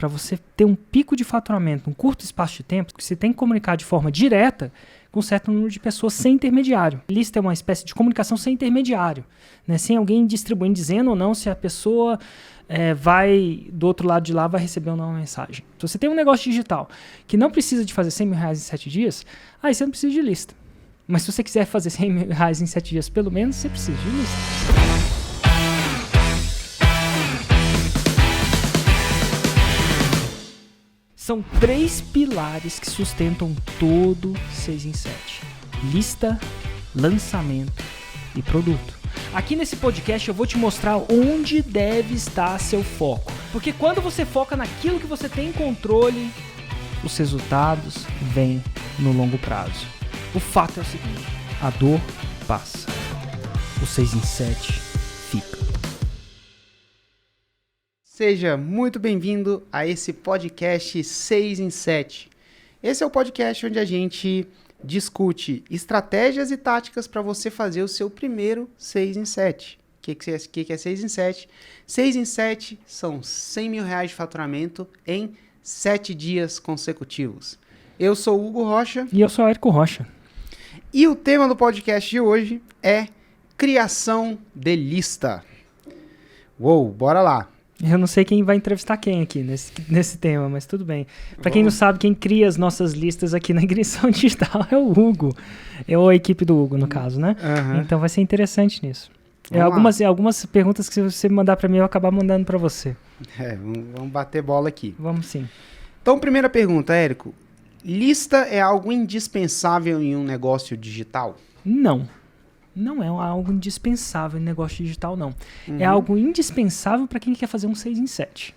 para você ter um pico de faturamento num curto espaço de tempo, que você tem que comunicar de forma direta com um certo número de pessoas sem intermediário. Lista é uma espécie de comunicação sem intermediário, né? Sem alguém distribuindo, dizendo ou não se a pessoa vai, do outro lado de lá, vai receber ou não uma mensagem. Se você tem um negócio digital que não precisa de fazer 100 mil reais em 7 dias, aí você não precisa de lista. Mas se você quiser fazer 100 mil reais em 7 dias pelo menos, você precisa de lista. São 3 pilares que sustentam todo 6 em 7. Lista, lançamento e produto. Aqui nesse podcast eu vou te mostrar onde deve estar seu foco. Porque quando você foca naquilo que você tem controle, os resultados vêm no longo prazo. O fato é o seguinte, a dor passa. O 6 em 7 fica. Seja muito bem-vindo a esse podcast 6 em 7. Esse é o podcast onde a gente discute estratégias e táticas para você fazer o seu primeiro 6 em 7. O que é 6 em 7? 6 em 7 são 100 mil reais de faturamento em 7 dias consecutivos. Eu sou o Hugo Rocha. E eu sou o Érico Rocha. E o tema do podcast de hoje é criação de lista. Uou, bora lá. Eu não sei quem vai entrevistar quem aqui nesse tema, mas tudo bem. Para quem não sabe, quem cria as nossas listas aqui na Ignição Digital é o Hugo. É a equipe do Hugo, no caso, né? Uhum. Então vai ser interessante nisso. Algumas perguntas que se você mandar para mim, eu vou acabar mandando para você. Vamos bater bola aqui. Vamos sim. Então, primeira pergunta, Érico. Lista é algo indispensável em um negócio digital? Não. Não é algo indispensável em negócio digital, não. É algo indispensável para quem quer fazer um 6 em 7.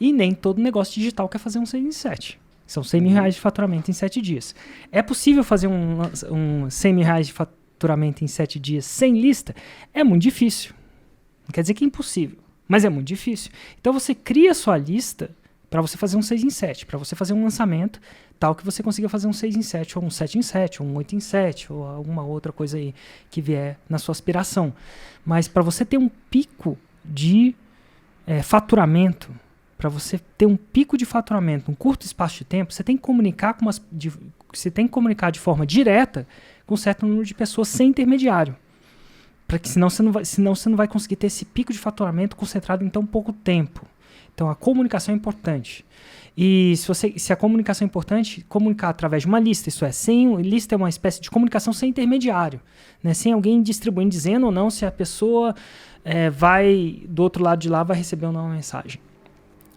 E nem todo negócio digital quer fazer um 6 em 7. São 100 mil reais de faturamento em 7 dias. É possível fazer um 100 mil reais de faturamento em 7 dias sem lista? É muito difícil. Não quer dizer que é impossível, mas é muito difícil. Então você cria a sua lista para você fazer um 6 em 7, para você fazer um lançamento tal que você consiga fazer um 6 em 7, ou um 7 em 7, ou um 8 em 7, ou alguma outra coisa aí que vier na sua aspiração. Mas para você ter um pico de faturamento, para você ter um pico de faturamento num curto espaço de tempo, você tem que comunicar de forma direta com um certo número de pessoas sem intermediário. Porque senão você não vai conseguir ter esse pico de faturamento concentrado em tão pouco tempo. Então a comunicação é importante. E se a comunicação é importante, comunicar através de uma lista, isso é, lista é uma espécie de comunicação sem intermediário, né? Sem alguém distribuindo, dizendo ou não se a pessoa vai, do outro lado de lá, vai receber ou não uma mensagem.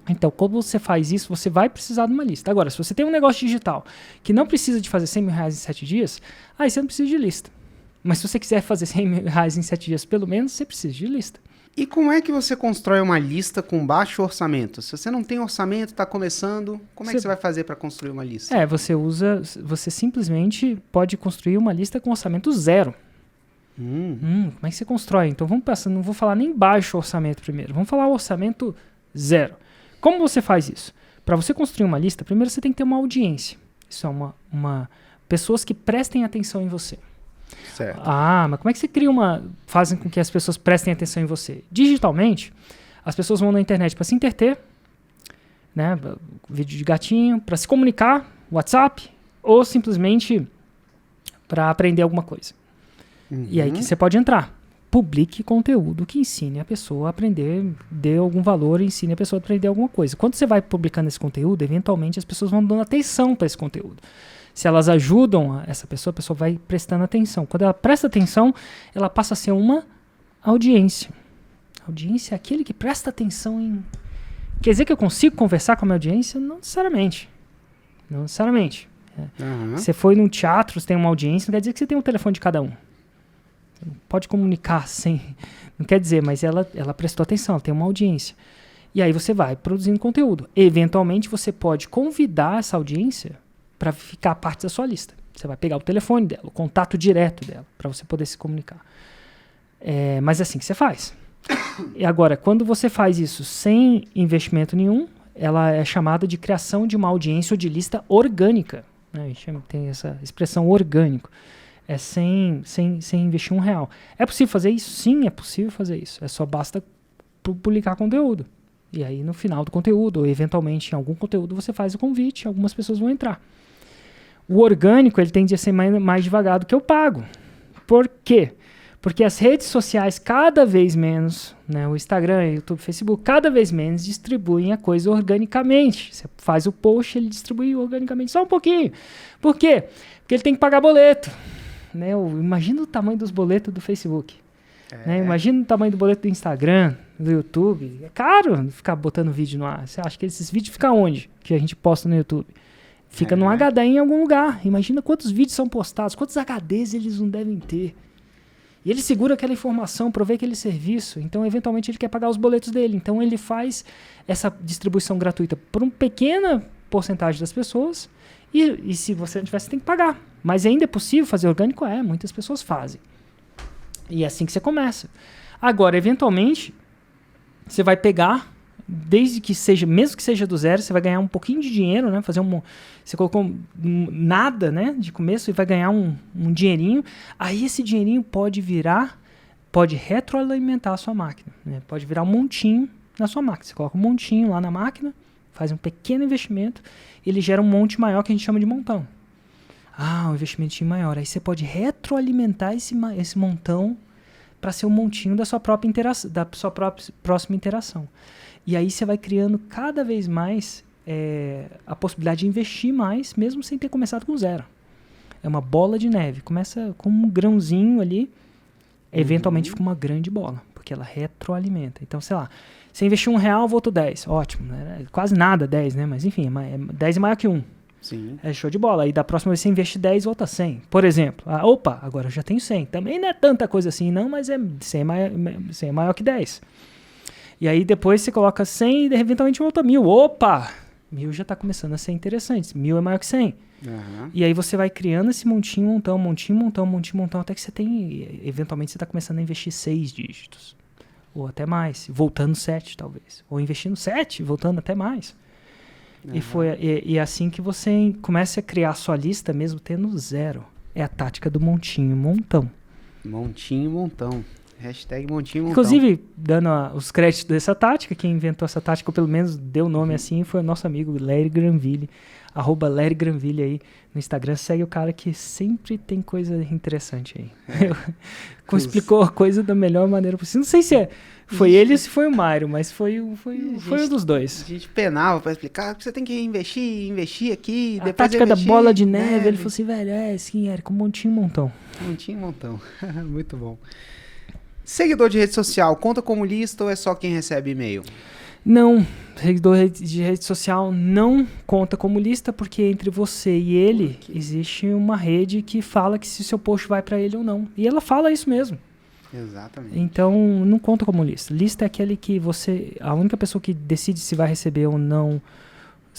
Então, quando você faz isso, você vai precisar de uma lista. Agora, se você tem um negócio digital que não precisa de fazer 100 mil reais em 7 dias, aí você não precisa de lista. Mas se você quiser fazer 100 mil reais em 7 dias pelo menos, você precisa de lista. E como é que você constrói uma lista com baixo orçamento? Se você não tem orçamento, está começando, como é que você vai fazer para construir uma lista? Você simplesmente pode construir uma lista com orçamento zero. Como é que você constrói? Então vamos pensar, não vou falar nem baixo orçamento primeiro, vamos falar orçamento zero. Como você faz isso? Para você construir uma lista, primeiro você tem que ter uma audiência. Isso é pessoas que prestem atenção em você. Certo. Mas como é que você fazem com que as pessoas prestem atenção em você? Digitalmente, as pessoas vão na internet para se entreter, né? Vídeo de gatinho, para se comunicar, WhatsApp, ou simplesmente para aprender alguma coisa. E aí que você pode entrar. Publique conteúdo que ensine a pessoa a aprender, dê algum valor e ensine a pessoa a aprender alguma coisa. Quando você vai publicando esse conteúdo, eventualmente as pessoas vão dando atenção para esse conteúdo. Se elas ajudam essa pessoa, a pessoa vai prestando atenção. Quando ela presta atenção, ela passa a ser uma audiência. Audiência é aquele que presta atenção em... Quer dizer que eu consigo conversar com a minha audiência? Não necessariamente. Não necessariamente. Você foi num teatro, você tem uma audiência, não quer dizer que você tem o telefone de cada um. Você não pode comunicar sem... Não quer dizer, mas ela prestou atenção, ela tem uma audiência. E aí você vai produzindo conteúdo. Eventualmente você pode convidar essa audiência para ficar parte da sua lista. Você vai pegar o telefone dela, o contato direto dela, para você poder se comunicar. Mas é assim que você faz. E agora, quando você faz isso sem investimento nenhum, ela é chamada de criação de uma audiência ou de lista orgânica. Né? Tem essa expressão orgânico. É sem investir R$1. É possível fazer isso? Sim, é possível fazer isso. Só basta publicar conteúdo. E aí no final do conteúdo, ou eventualmente em algum conteúdo, você faz o convite, algumas pessoas vão entrar. O orgânico, ele tende a ser mais devagar do que o pago. Por quê? Porque as redes sociais cada vez menos, né, o Instagram, YouTube, Facebook, cada vez menos distribuem a coisa organicamente. Você faz o post, ele distribui organicamente só um pouquinho. Por quê? Porque ele tem que pagar boleto. Né? Imagina o tamanho dos boletos do Facebook. Né? Imagina o tamanho do boleto do Instagram, do YouTube. É caro ficar botando vídeo no ar. Você acha que esses vídeos ficam onde? Que a gente posta no YouTube? Fica no HD em algum lugar. Imagina quantos vídeos são postados, quantos HDs eles não devem ter. E ele segura aquela informação, provê aquele serviço. Então, eventualmente, ele quer pagar os boletos dele. Então, ele faz essa distribuição gratuita por uma pequena porcentagem das pessoas. E se você não tiver, você tem que pagar. Mas ainda é possível fazer orgânico? Muitas pessoas fazem. E é assim que você começa. Agora, eventualmente, você vai pegar, desde que seja, mesmo que seja do zero, você vai ganhar um pouquinho de dinheiro, né? Você colocou nada, né, de começo e vai ganhar um dinheirinho. Aí esse dinheirinho pode retroalimentar a sua máquina, né? Pode virar um montinho na sua máquina. Você coloca um montinho lá na máquina, faz um pequeno investimento, ele gera um monte maior que a gente chama de montão. Um investimentinho maior. Aí você pode retroalimentar esse montão para ser um montinho da sua própria interação, da sua próxima interação. E aí você vai criando cada vez mais a possibilidade de investir mais, mesmo sem ter começado com zero. É uma bola de neve. Começa com um grãozinho ali, eventualmente fica uma grande bola, porque ela retroalimenta. Então, sei lá, você investiu R$1, voltou 10. Ótimo, né? Quase nada 10, né? Mas enfim, 10 é maior que 1. Sim. É show de bola. Aí da próxima vez você investe 10, volta 100. Por exemplo, agora eu já tenho 100. Também não é tanta coisa assim, não, mas 100 é maior que 10. E aí depois você coloca 100 e eventualmente volta 1000. Opa! 1000 já está começando a ser interessante. 1000 é maior que 100. Uhum. E aí você vai criando esse montinho, montão, até que você tem, eventualmente você está começando a investir 6 dígitos. Ou até mais. Voltando 7, talvez. Ou investindo 7, voltando até mais. Uhum. E é assim que você começa a criar a sua lista mesmo tendo zero. É a tática do montinho, montão. Montinho, montão. Hashtag montinho, montão. Inclusive, dando os créditos dessa tática, quem inventou essa tática, ou pelo menos deu o nome assim, foi o nosso amigo Larry Granville. @Larry Granville aí no Instagram. Segue o cara que sempre tem coisa interessante aí. Explicou a coisa da melhor maneira possível. Não sei se foi ele ou se foi o Mário, mas foi um dos dois. A gente penava pra explicar que você tem que investir aqui. A tática da bola de neve, ele falou assim, velho, assim, Érico, montinho, montão. Montinho, montão. Muito bom. Seguidor de rede social, conta como lista ou é só quem recebe e-mail? Não, seguidor de rede social não conta como lista, porque entre você e ele existe uma rede que fala que se o seu post vai para ele ou não. E ela fala isso mesmo. Exatamente. Então, não conta como lista. Lista é aquele que a única pessoa que decide se vai receber ou não.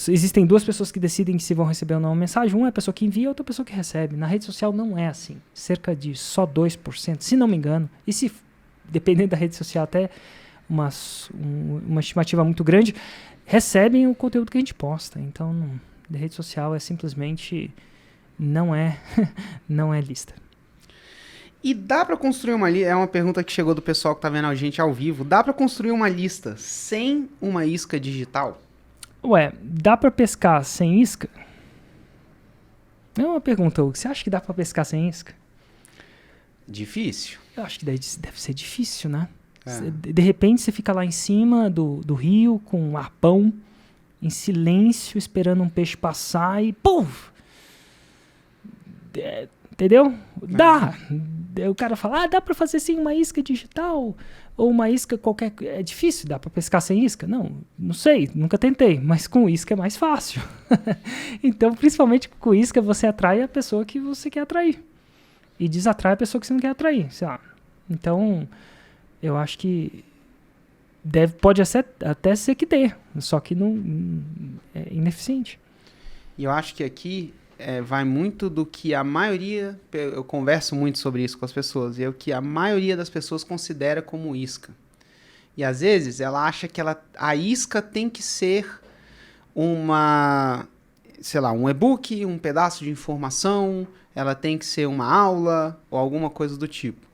Existem duas pessoas que decidem se vão receber ou não a mensagem. Uma é a pessoa que envia, outra é a pessoa que recebe. Na rede social não é assim. Cerca de só 2%, se não me engano. E se, dependendo da rede social, até uma estimativa muito grande, recebem o conteúdo que a gente posta. Então, a rede social é simplesmente não é lista. E dá para construir uma lista? É uma pergunta que chegou do pessoal que tá vendo a gente ao vivo. Dá para construir uma lista sem uma isca digital? Ué, dá para pescar sem isca? É uma pergunta, Hugo. Você acha que dá para pescar sem isca? Difícil. Eu acho que deve ser difícil, né? De repente você fica lá em cima do rio com um arpão, em silêncio, esperando um peixe passar e puf! Entendeu? Dá! O cara fala, dá pra fazer sim uma isca digital ou uma isca qualquer. É difícil, dá pra pescar sem isca? Não sei, nunca tentei, mas com isca é mais fácil. Então, principalmente com isca, você atrai a pessoa que você quer atrair e desatrai a pessoa que você não quer atrair, sei lá. Então, eu acho que pode até ser que dê, só que não é ineficiente. E eu acho que aqui vai muito do que a maioria, eu converso muito sobre isso com as pessoas, e é o que a maioria das pessoas considera como isca. E às vezes ela acha que a isca tem que ser um e-book, um pedaço de informação, ela tem que ser uma aula ou alguma coisa do tipo.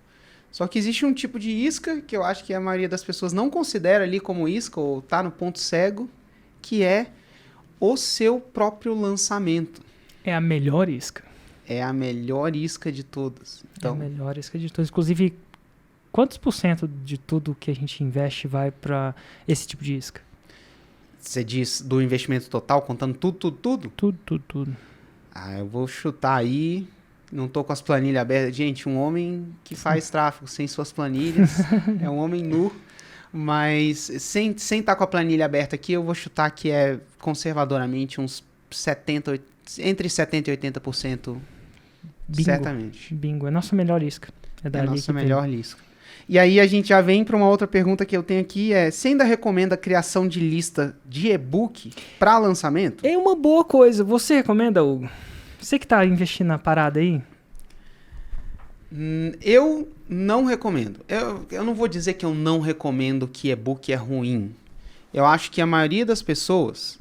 Só que existe um tipo de isca que eu acho que a maioria das pessoas não considera ali como isca ou tá no ponto cego, que é o seu próprio lançamento. É a melhor isca. É a melhor isca de todas. Então, É a melhor isca de todas. Inclusive, quantos por cento de tudo que a gente investe vai para esse tipo de isca? você diz do investimento total, contando tudo? Tudo. Ah, eu vou chutar aí. Não tô com as planilhas abertas. Gente, um homem que faz tráfego sem suas planilhas é um homem nu. Mas sem estar com a planilha aberta aqui, eu vou chutar que é conservadoramente uns 70, entre 70% e 80%. Bingo. Certamente. Bingo. É a nossa melhor isca. É a dali nossa que melhor isca. E aí a gente já vem para uma outra pergunta que eu tenho aqui. Você ainda recomenda a criação de lista de e-book para lançamento? É uma boa coisa. Você recomenda, Hugo? Você que tá investindo na parada aí? Eu não recomendo. Eu não vou dizer que eu não recomendo que e-book é ruim. Eu acho que a maioria das pessoas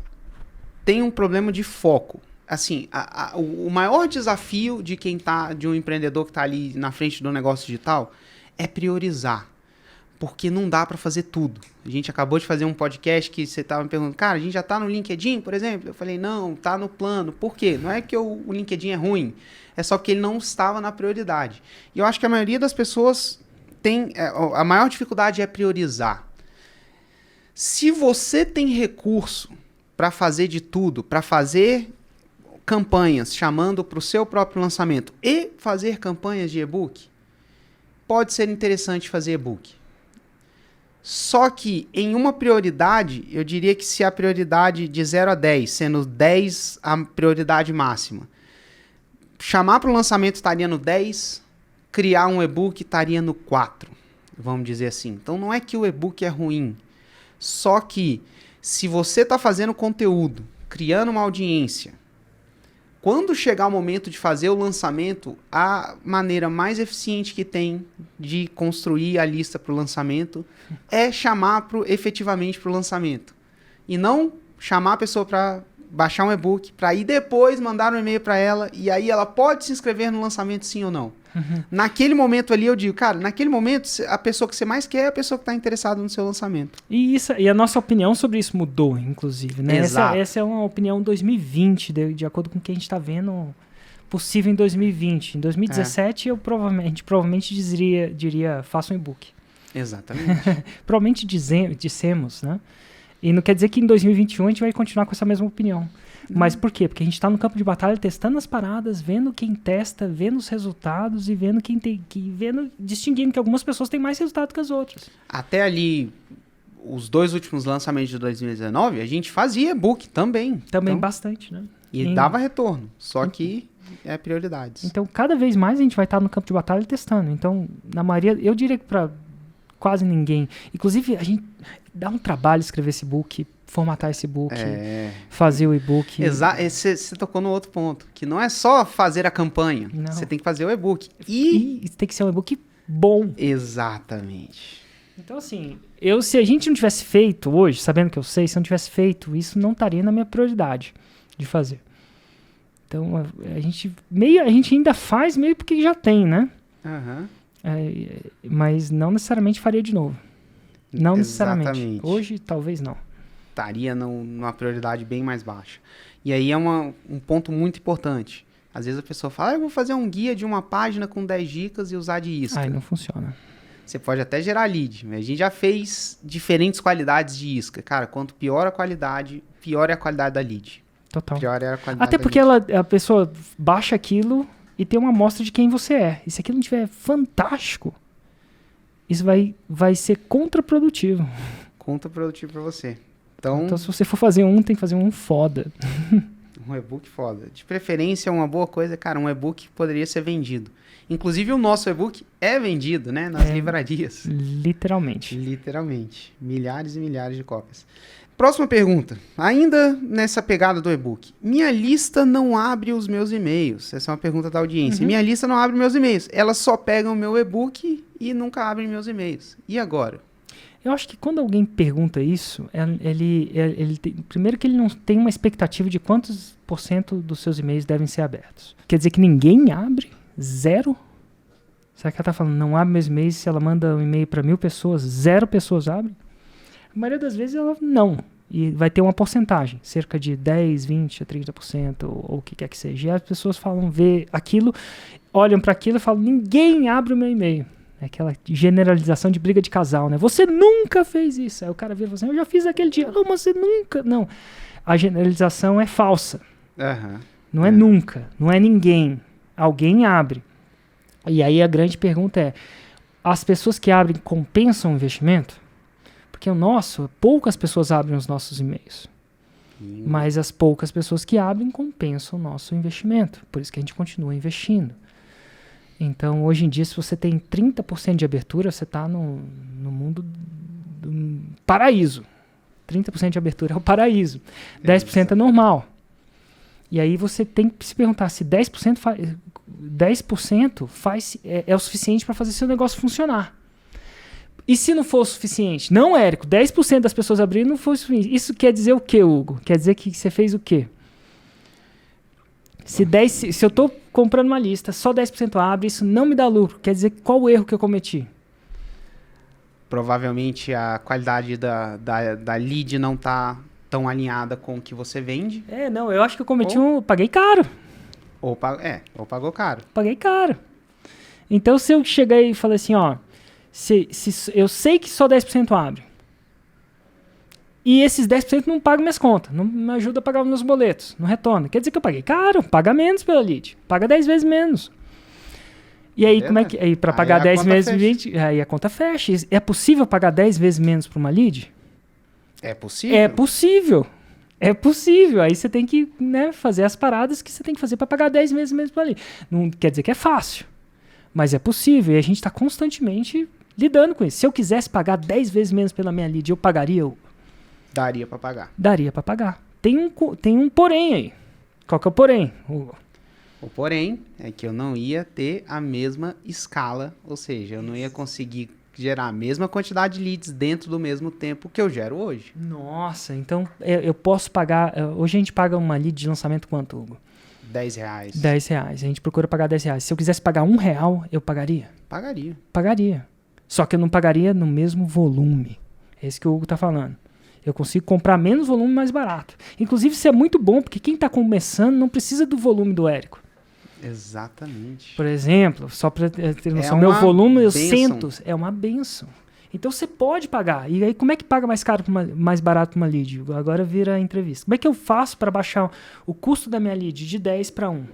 tem um problema de foco. Assim, o maior desafio de um empreendedor que está ali na frente do negócio digital é priorizar. Porque não dá para fazer tudo. A gente acabou de fazer um podcast que você estava me perguntando, cara, a gente já está no LinkedIn, por exemplo? Eu falei, não, está no plano. Por quê? Não é que o LinkedIn é ruim, é só que ele não estava na prioridade. E eu acho que a maioria das pessoas tem... a maior dificuldade é priorizar. Se você tem recurso para fazer de tudo, para fazer campanhas chamando para o seu próprio lançamento e fazer campanhas de e-book, pode ser interessante fazer e-book. Só que em uma prioridade, eu diria que se a prioridade de 0 a 10, sendo 10 a prioridade máxima, chamar para o lançamento estaria no 10, criar um e-book estaria no 4, vamos dizer assim. Então não é que o e-book é ruim, só que se você está fazendo conteúdo, criando uma audiência, quando chegar o momento de fazer o lançamento, a maneira mais eficiente que tem de construir a lista para o lançamento é chamar efetivamente para o lançamento. E não chamar a pessoa para baixar um e-book, para ir depois mandar um e-mail para ela, e aí ela pode se inscrever no lançamento sim ou não. Uhum. Naquele momento ali eu digo, cara, naquele momento a pessoa que você mais quer é a pessoa que está interessada no seu lançamento. E a nossa opinião sobre isso mudou, inclusive, né? Essa é uma opinião 2020, de acordo com o que a gente está vendo possível em 2020. Em 2017 a gente provavelmente diria faça um e-book. Exatamente. Provavelmente dissemos, né? E não quer dizer que em 2021 a gente vai continuar com essa mesma opinião. Mas por quê? Porque a gente está no campo de batalha testando as paradas, vendo quem testa, vendo os resultados e vendo distinguindo que algumas pessoas têm mais resultado que as outras. Até ali, os 2 últimos lançamentos de 2019, a gente fazia e-book também. Também então, bastante, né? E dava retorno, só que é prioridades. Então, cada vez mais a gente vai estar no campo de batalha testando. Então, na maioria, eu diria que para quase ninguém. Inclusive, a gente dá um trabalho escrever esse book, formatar esse book, fazer o e-book. Exato, você tocou no outro ponto, que não é só fazer a campanha, você tem que fazer o e-book. E tem que ser um e-book bom. Exatamente. Então, assim, se a gente não tivesse feito hoje, sabendo que eu sei, se eu não tivesse feito, isso não estaria na minha prioridade de fazer. Então, a gente ainda faz meio porque já tem, né? Aham. Mas não necessariamente faria de novo. Não necessariamente. Hoje, talvez não. Estaria numa prioridade bem mais baixa. E aí é um ponto muito importante. Às vezes a pessoa fala, eu vou fazer um guia de uma página com 10 dicas e usar de isca. Aí não funciona. Você pode até gerar lead, mas a gente já fez diferentes qualidades de isca. Cara, quanto pior a qualidade, pior é a qualidade da lead. Total. Pior é a qualidade até porque a pessoa baixa aquilo e tem uma amostra de quem você é. E se aquilo não estiver fantástico, isso vai ser contraprodutivo. Contraprodutivo para você. Então, se você for fazer tem que fazer um foda. Um e-book foda. De preferência, uma boa coisa, cara, um e-book poderia ser vendido. Inclusive, o nosso e-book é vendido, né? Nas livrarias. Literalmente. Literalmente. Milhares e milhares de cópias. Próxima pergunta. Ainda nessa pegada do e-book. Minha lista não abre os meus e-mails. Essa é uma pergunta da audiência. Minha lista não abre meus e-mails. Elas só pegam o meu e-book e nunca abrem meus e-mails. E agora? Eu acho que quando alguém pergunta isso, ele tem, primeiro que ele não tem uma expectativa de quantos % dos seus e-mails devem ser abertos. Quer dizer que ninguém abre? 0? Será que ela está falando não abre mesmo mês se ela manda um e-mail para 1.000 pessoas, 0 pessoas abrem? A maioria das vezes ela não. E vai ter uma porcentagem, cerca de 10, 20 a 30%, ou o que quer que seja. E as pessoas falam, vê aquilo, olham para aquilo e falam, ninguém abre o meu e-mail. É aquela generalização de briga de casal, né? Você nunca fez isso. Aí o cara vira e fala assim, eu já fiz aquele dia. Não, mas você nunca... Não, a generalização é falsa. Não é nunca, não é ninguém. Alguém abre. E aí a grande pergunta é, as pessoas que abrem compensam o investimento? Porque o nosso, poucas pessoas abrem os nossos e-mails. Mas as poucas pessoas que abrem compensam o nosso investimento. Por isso que a gente continua investindo. Então, hoje em dia, se você tem 30% de abertura, você está no mundo do paraíso. 30% de abertura é o paraíso. 10% é normal. E aí você tem que se perguntar se 10% é o suficiente para fazer seu negócio funcionar. E se não for o suficiente? Não, Érico, 10% das pessoas abriram não foi o suficiente. Isso quer dizer o quê, Hugo? Quer dizer que você fez o quê? Se eu estou comprando uma lista, só 10% abre, isso não me dá lucro. Quer dizer, qual o erro que eu cometi? Provavelmente a qualidade da lead não está tão alinhada com o que você vende. Não, eu acho que eu cometi paguei caro. Ou pagou caro. Paguei caro. Então, se eu chegar e falar assim, ó, eu sei que só 10% abre, e esses 10% não pagam minhas contas, não me ajuda a pagar os meus boletos, não retorna. Quer dizer que eu paguei caro, paga menos pela lead, paga 10 vezes menos. E aí, como é que... Aí, para pagar 10 vezes 20, aí a conta fecha. É possível pagar 10 vezes menos para uma lead? É possível? É possível. É possível. Aí você tem que, né, fazer as paradas que você tem que fazer para pagar 10 vezes menos para lead. Não quer dizer que é fácil, mas é possível. E a gente está constantemente lidando com isso. Se eu quisesse pagar 10 vezes menos pela minha lead, eu pagaria... Daria para pagar. Daria para pagar. Tem um porém aí. Qual que é o porém, Hugo? O porém é que eu não ia ter a mesma escala, ou seja, eu não ia conseguir gerar a mesma quantidade de leads dentro do mesmo tempo que eu gero hoje. Nossa, então eu posso pagar... Hoje a gente paga uma lead de lançamento quanto, Hugo? R$10. R$10. A gente procura pagar R$10. Se eu quisesse pagar R$1, eu pagaria? Pagaria. Pagaria. Só que eu não pagaria no mesmo volume. É isso que o Hugo está falando. Eu consigo comprar menos volume mais barato. Inclusive, isso é muito bom, porque quem está começando não precisa do volume do Érico. Exatamente. Por exemplo, só para ter noção, meu volume, eu sento, é uma benção. Então, você pode pagar. E aí, como é que paga mais caro, mais barato uma lead? Agora vira a entrevista. Como é que eu faço para baixar o custo da minha lead de 10 para 1?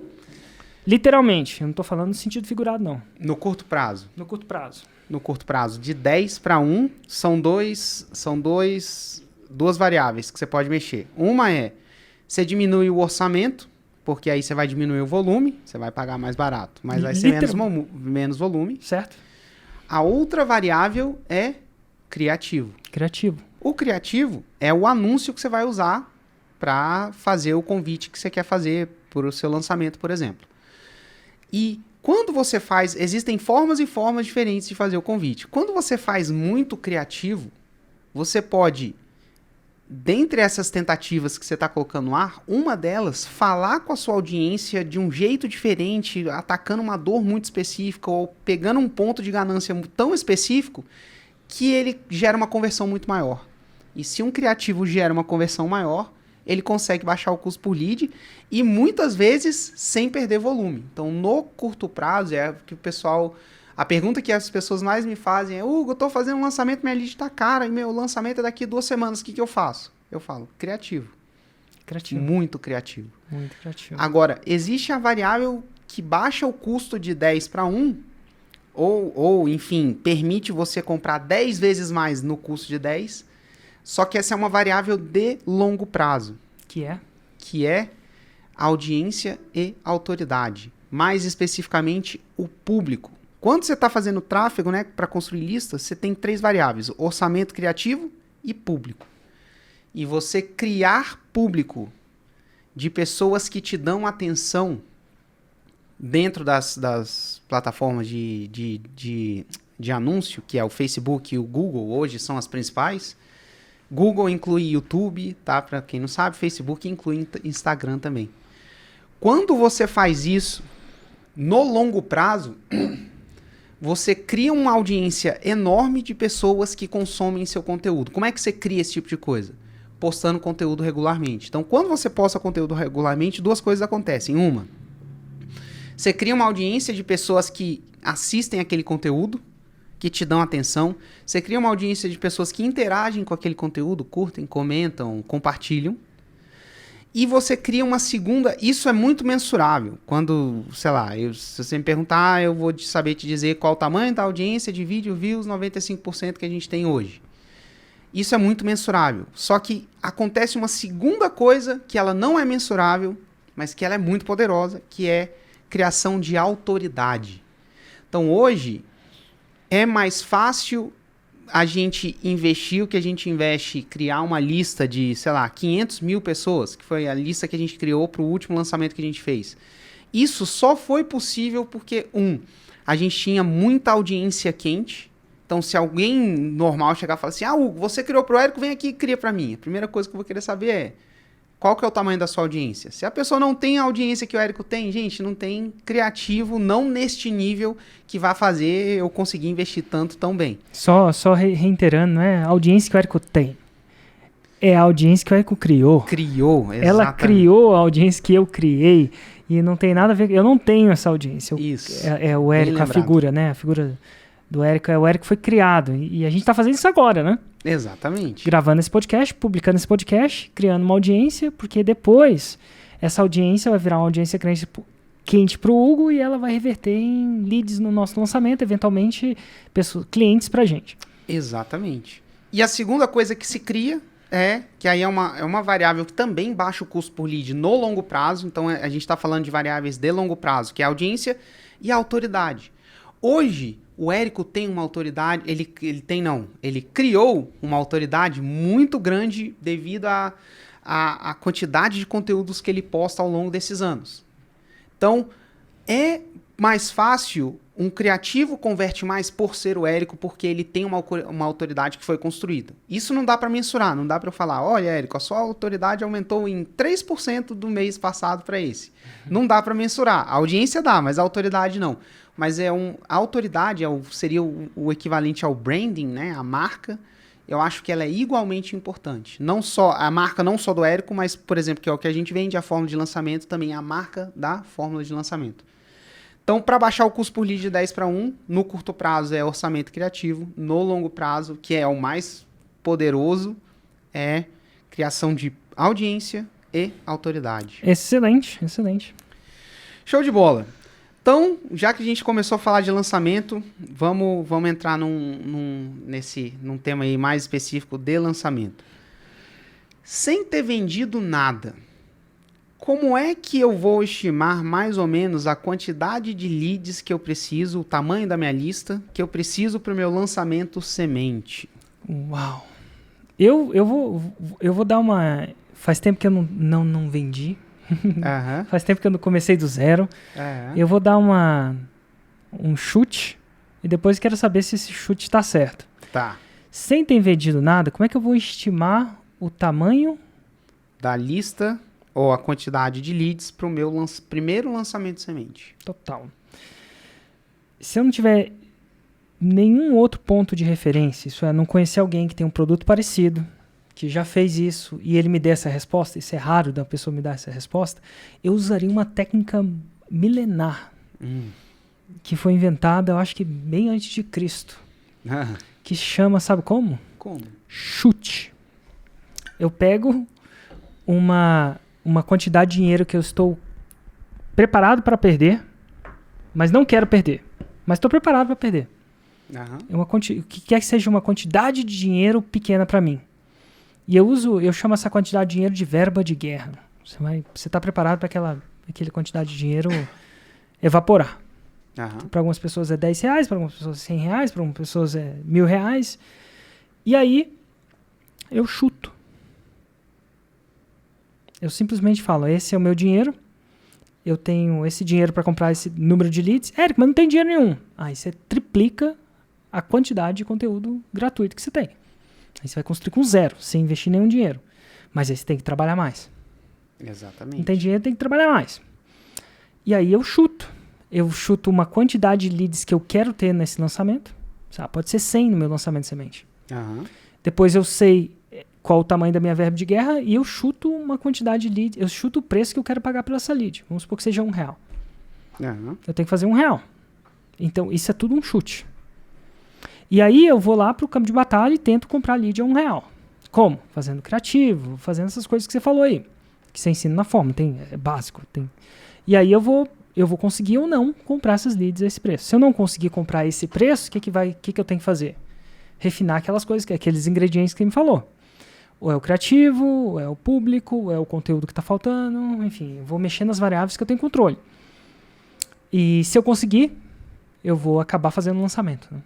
Literalmente, eu não estou falando no sentido figurado, não. No curto prazo? No curto prazo. No curto prazo, de 10 para 1, são duas variáveis que você pode mexer. Uma é, você diminui o orçamento, porque aí você vai diminuir o volume, você vai pagar mais barato, mas vai ser menos volume. Certo. A outra variável é criativo. Criativo. O criativo é o anúncio que você vai usar para fazer o convite que você quer fazer para o seu lançamento, por exemplo. E quando você faz... Existem formas e formas diferentes de fazer o convite. Quando você faz muito criativo, você pode... Dentre essas tentativas que você está colocando no ar, uma delas, falar com a sua audiência de um jeito diferente, atacando uma dor muito específica ou pegando um ponto de ganância tão específico que ele gera uma conversão muito maior. E se um criativo gera uma conversão maior, ele consegue baixar o custo por lead e muitas vezes sem perder volume. Então, no curto prazo, é que o pessoal... A pergunta que as pessoas mais me fazem é: Hugo, eu tô fazendo um lançamento, minha lead tá cara, e meu lançamento é daqui 2 semanas, o que eu faço? Eu falo, criativo. Criativo. Muito criativo. Muito criativo. Agora, existe a variável que baixa o custo de 10 para 1, ou, enfim, permite você comprar 10 vezes mais no custo de 10, só que essa é uma variável de longo prazo. Que é? Que é audiência e autoridade. Mais especificamente, o público. Quando você está fazendo tráfego, né, para construir listas, você tem 3 variáveis: orçamento criativo e público. E você criar público de pessoas que te dão atenção dentro das plataformas de anúncio, que é o Facebook e o Google, hoje são as principais. Google inclui YouTube, tá? Para quem não sabe, Facebook inclui Instagram também. Quando você faz isso no longo prazo... você cria uma audiência enorme de pessoas que consomem seu conteúdo. Como é que você cria esse tipo de coisa? Postando conteúdo regularmente. Então, quando você posta conteúdo regularmente, duas coisas acontecem. Uma, você cria uma audiência de pessoas que assistem aquele conteúdo, que te dão atenção. Você cria uma audiência de pessoas que interagem com aquele conteúdo, curtem, comentam, compartilham. E você cria uma segunda... Isso é muito mensurável. Quando, sei lá, se você me perguntar, eu vou saber te dizer qual o tamanho da audiência de vídeo views 95% que a gente tem hoje. Isso é muito mensurável. Só que acontece uma segunda coisa que ela não é mensurável, mas que ela é muito poderosa, que é criação de autoridade. Então, hoje, é mais fácil a gente investir o que a gente investe, criar uma lista de, sei lá, 500 mil pessoas, que foi a lista que a gente criou para o último lançamento que a gente fez. Isso só foi possível porque, a gente tinha muita audiência quente. Então, se alguém normal chegar e falar assim, Hugo, você criou pro Érico, vem aqui e cria para mim. A primeira coisa que eu vou querer saber é, qual que é o tamanho da sua audiência? Se a pessoa não tem a audiência que o Érico tem, gente, não tem criativo, não neste nível, que vai fazer eu conseguir investir tanto tão bem. Só reiterando, não é a audiência que o Érico tem. É a audiência que o Érico criou. Criou, exatamente. Ela criou a audiência que eu criei e não tem nada a ver... Eu não tenho essa audiência. Isso. É o Érico, a figura, né? A figura do Érico. O Érico foi criado. E a gente tá fazendo isso agora, né? Exatamente. Gravando esse podcast, publicando esse podcast, criando uma audiência, porque depois essa audiência vai virar uma audiência quente pro Hugo e ela vai reverter em leads no nosso lançamento, eventualmente clientes pra gente. Exatamente. E a segunda coisa que se cria que aí é uma variável que também baixa o custo por lead no longo prazo. Então a gente está falando de variáveis de longo prazo, que é a audiência e a autoridade. Hoje, o Érico tem uma autoridade, ele criou uma autoridade muito grande devido à quantidade de conteúdos que ele posta ao longo desses anos. Então, é mais fácil, um criativo converte mais por ser o Érico, porque ele tem uma autoridade que foi construída. Isso não dá para mensurar, não dá para eu falar, olha, Érico, a sua autoridade aumentou em 3% do mês passado para esse. Não dá para mensurar. A audiência dá, mas a autoridade não. Mas a autoridade seria o equivalente ao branding, né? A marca. Eu acho que ela é igualmente importante. A marca não só do Érico, mas, por exemplo, que é o que a gente vende, a fórmula de lançamento, também a marca da fórmula de lançamento. Então, para baixar o custo por lead de 10 para 1, no curto prazo é orçamento criativo, no longo prazo, que é o mais poderoso, é criação de audiência e autoridade. Excelente, excelente. Show de bola. Então, já que a gente começou a falar de lançamento, vamos entrar num tema aí mais específico de lançamento. Sem ter vendido nada, como é que eu vou estimar mais ou menos a quantidade de leads que eu preciso, o tamanho da minha lista, que eu preciso para o meu lançamento semente? Uau! Eu vou dar uma... Faz tempo que eu não vendi. Faz tempo que eu não comecei do zero. Eu vou dar um chute e depois quero saber se esse chute está certo. Tá. Sem ter vendido nada, como é que eu vou estimar o tamanho da lista ou a quantidade de leads para o meu primeiro lançamento de semente? Total. Se eu não tiver nenhum outro ponto de referência, isso é, não conhecer alguém que tem um produto parecido, que já fez isso e ele me dê essa resposta, isso é raro da pessoa me dar essa resposta, eu usaria uma técnica milenar que foi inventada, eu acho que bem antes de Cristo, que chama, sabe como? Como? Chute. Eu pego uma quantidade de dinheiro que eu estou preparado para perder, mas não quero perder, mas estou preparado para perder. Que quer que seja uma quantidade de dinheiro pequena para mim. E eu chamo essa quantidade de dinheiro de verba de guerra. Você está preparado para aquela quantidade de dinheiro evaporar. Para algumas pessoas é R$10, para algumas pessoas é R$100, para algumas pessoas é R$1.000. E aí, eu chuto. Eu simplesmente falo, esse é o meu dinheiro, eu tenho esse dinheiro para comprar esse número de leads. Érico, mas não tem dinheiro nenhum. Aí você triplica a quantidade de conteúdo gratuito que você tem. Aí você vai construir com zero, sem investir nenhum dinheiro. Mas aí você tem que trabalhar mais. Exatamente. Não tem dinheiro, tem que trabalhar mais. E aí eu chuto. eu chuto uma quantidade de leads que eu quero ter nesse lançamento. Pode ser 100 no meu lançamento de semente. Uhum. Depois eu sei qual o tamanho da minha verba de guerra e eu chuto uma quantidade de lead. Eu chuto o preço que eu quero pagar por essa lead. Vamos supor que seja R$1. Uhum. Eu tenho que fazer R$1. Então, isso é tudo um chute. E aí eu vou lá pro campo de batalha e tento comprar lead a R$1. Como? Fazendo criativo, fazendo essas coisas que você falou aí. Que você ensina na forma, é básico. E aí eu vou conseguir ou não comprar essas leads a esse preço. Se eu não conseguir comprar esse preço, o que eu tenho que fazer? Refinar aquelas coisas, aqueles ingredientes que ele me falou. Ou é o criativo, ou é o público, ou é o conteúdo que está faltando, enfim, eu vou mexer nas variáveis que eu tenho controle. E se eu conseguir, eu vou acabar fazendo o lançamento. Né?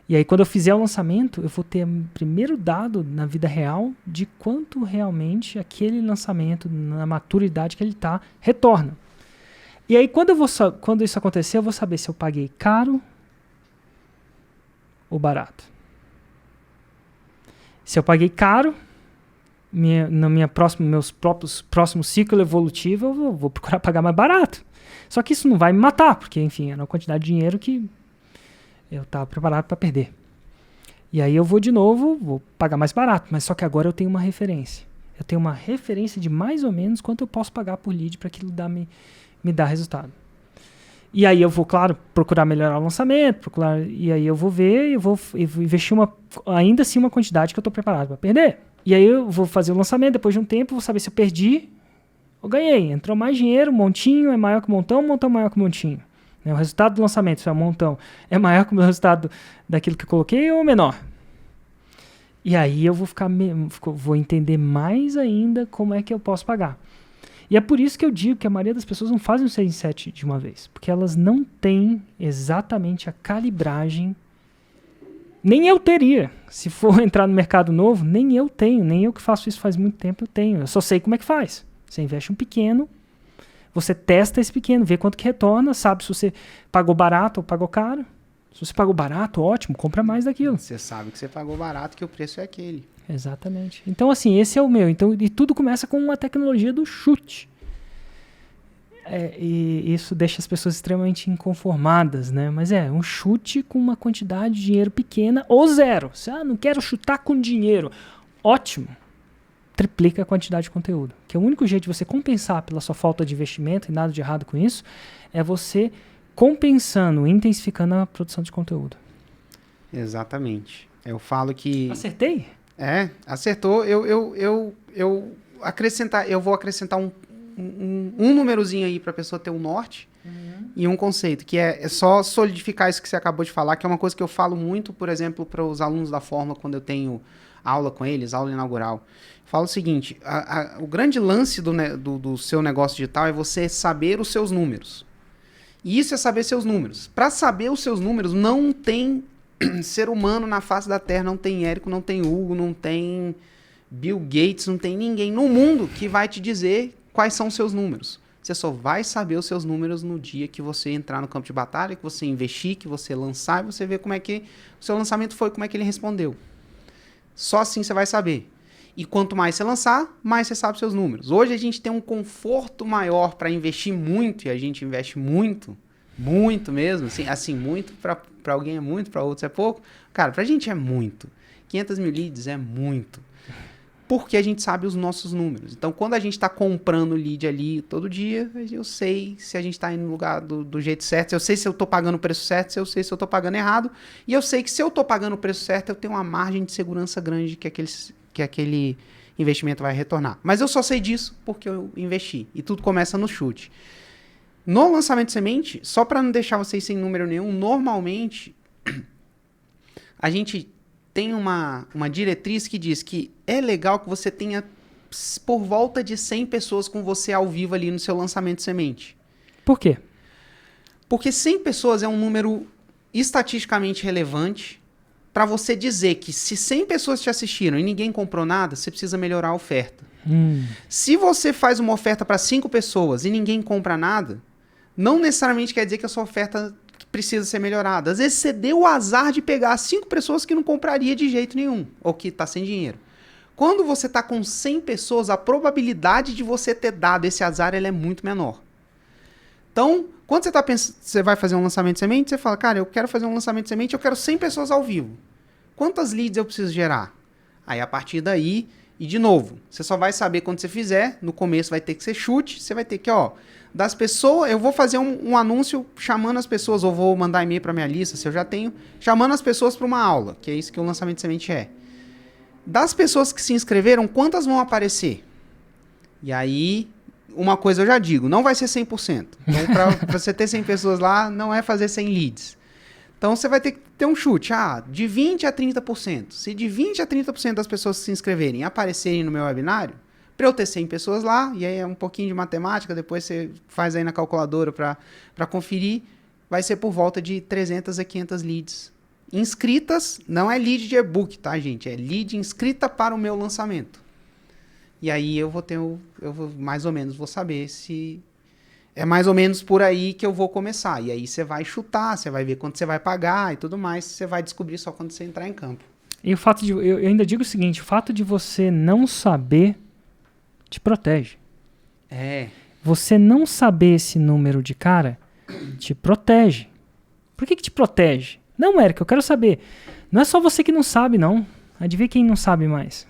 E aí quando eu fizer o lançamento, eu vou ter o primeiro dado na vida real de quanto realmente aquele lançamento, na maturidade que ele está, retorna. E aí quando isso acontecer, eu vou saber se eu paguei caro ou barato. Se eu paguei caro, no meus próximos ciclo evolutivo, eu vou procurar pagar mais barato. Só que isso não vai me matar, porque, enfim, é uma quantidade de dinheiro que eu estava preparado para perder. E aí eu vou de novo, vou pagar mais barato, mas só que agora eu tenho uma referência. Eu tenho uma referência de mais ou menos quanto eu posso pagar por lead para aquilo me dar resultado. E aí eu vou, claro, procurar melhorar o lançamento, e aí eu vou ver, eu vou investir ainda assim uma quantidade que eu estou preparado para perder. E aí eu vou fazer o lançamento, depois de um tempo, vou saber se eu perdi ou ganhei. Entrou mais dinheiro, montinho é maior que o montão é maior que o montinho. O resultado do lançamento, se é um montão, é maior que o resultado daquilo que eu coloquei ou menor. E aí eu vou entender mais ainda como é que eu posso pagar. E é por isso que eu digo que a maioria das pessoas não fazem o 6 em 7 de uma vez. Porque elas não têm exatamente a calibragem. Nem eu teria. Se for entrar no mercado novo, nem eu tenho. Nem eu que faço isso faz muito tempo eu tenho. Eu só sei como é que faz. Você investe um pequeno, você testa esse pequeno, vê quanto que retorna, sabe se você pagou barato ou pagou caro. Se você pagou barato, ótimo, compra mais daquilo. Você sabe que você pagou barato, que o preço é aquele. Exatamente. Então, assim, esse é o meu. Então, e tudo começa com uma tecnologia do chute. E isso deixa as pessoas extremamente inconformadas, né? Mas um chute com uma quantidade de dinheiro pequena ou zero. Não quero chutar com dinheiro. Ótimo. Triplica a quantidade de conteúdo. Que o único jeito de você compensar pela sua falta de investimento, e nada de errado com isso, é você compensando, intensificando a produção de conteúdo. Exatamente. Eu falo que... Acertei? Acertou. Eu vou acrescentar um númerozinho aí para a pessoa ter um norte e um conceito, que é só solidificar isso que você acabou de falar, que é uma coisa que eu falo muito, por exemplo, para os alunos da Fórmula, quando eu tenho aula com eles, aula inaugural. Falo o seguinte, o grande lance do seu negócio digital é você saber os seus números. E isso é saber seus números. Para saber os seus números, não tem ser humano na face da Terra, não tem Érico, não tem Hugo, não tem Bill Gates, não tem ninguém no mundo que vai te dizer quais são os seus números. Você só vai saber os seus números no dia que você entrar no campo de batalha, que você investir, que você lançar, e você ver como é que o seu lançamento foi, como é que ele respondeu. Só assim você vai saber. E quanto mais você lançar, mais você sabe os seus números. Hoje a gente tem um conforto maior para investir muito, e a gente investe muito, muito mesmo. Assim muito, para alguém é muito, para outros é pouco. Cara, pra gente é muito. 500 mil leads é muito. Porque a gente sabe os nossos números. Então, quando a gente está comprando lead ali todo dia, eu sei se a gente está indo no lugar do jeito certo, eu sei se eu estou pagando o preço certo, eu sei se eu estou pagando errado, e eu sei que se eu estou pagando o preço certo, eu tenho uma margem de segurança grande que aquele investimento vai retornar. Mas eu só sei disso porque eu investi. E tudo começa no chute. No lançamento de semente, só para não deixar vocês sem número nenhum, normalmente a gente tem uma diretriz que diz que é legal que você tenha por volta de 100 pessoas com você ao vivo ali no seu lançamento de semente. Por quê? Porque 100 pessoas é um número estatisticamente relevante para você dizer que se 100 pessoas te assistiram e ninguém comprou nada, você precisa melhorar a oferta. Se você faz uma oferta para 5 pessoas e ninguém compra nada, não necessariamente quer dizer que a sua oferta precisa ser melhorada. Às vezes você deu o azar de pegar 5 pessoas que não compraria de jeito nenhum, ou que está sem dinheiro. Quando você está com 100 pessoas, a probabilidade de você ter dado esse azar ela é muito menor. Então, Quando você vai fazer um lançamento de semente, você fala, cara, eu quero fazer um lançamento de semente, eu quero 100 pessoas ao vivo. Quantas leads eu preciso gerar? Aí, a partir daí, e de novo, você só vai saber quando você fizer, no começo vai ter que ser chute, você vai ter que, das pessoas, eu vou fazer um anúncio chamando as pessoas, ou vou mandar e-mail para minha lista, se eu já tenho, chamando as pessoas para uma aula, que é isso que o lançamento de semente é. Das pessoas que se inscreveram, quantas vão aparecer? E aí, uma coisa eu já digo, não vai ser 100%. Então, para você ter 100 pessoas lá, não é fazer 100 leads. Então, você vai ter que ter um chute, de 20% a 30%. Se de 20% a 30% das pessoas que se inscreverem aparecerem no meu webinário, para eu ter 100 pessoas lá, e aí é um pouquinho de matemática, depois você faz aí na calculadora para conferir, vai ser por volta de 300 a 500 leads. Inscritas, não é lead de e-book, tá, gente? É lead inscrita para o meu lançamento. E aí mais ou menos vou saber se é mais ou menos por aí que eu vou começar. E aí você vai chutar, você vai ver quanto você vai pagar e tudo mais, você vai descobrir só quando você entrar em campo. E o fato de, eu ainda digo o seguinte, o fato de você não saber te protege. Você não saber esse número de cara te protege. Por que te protege? Não, Érico, eu quero saber. Não é só você que não sabe, não. Adivinha quem não sabe mais?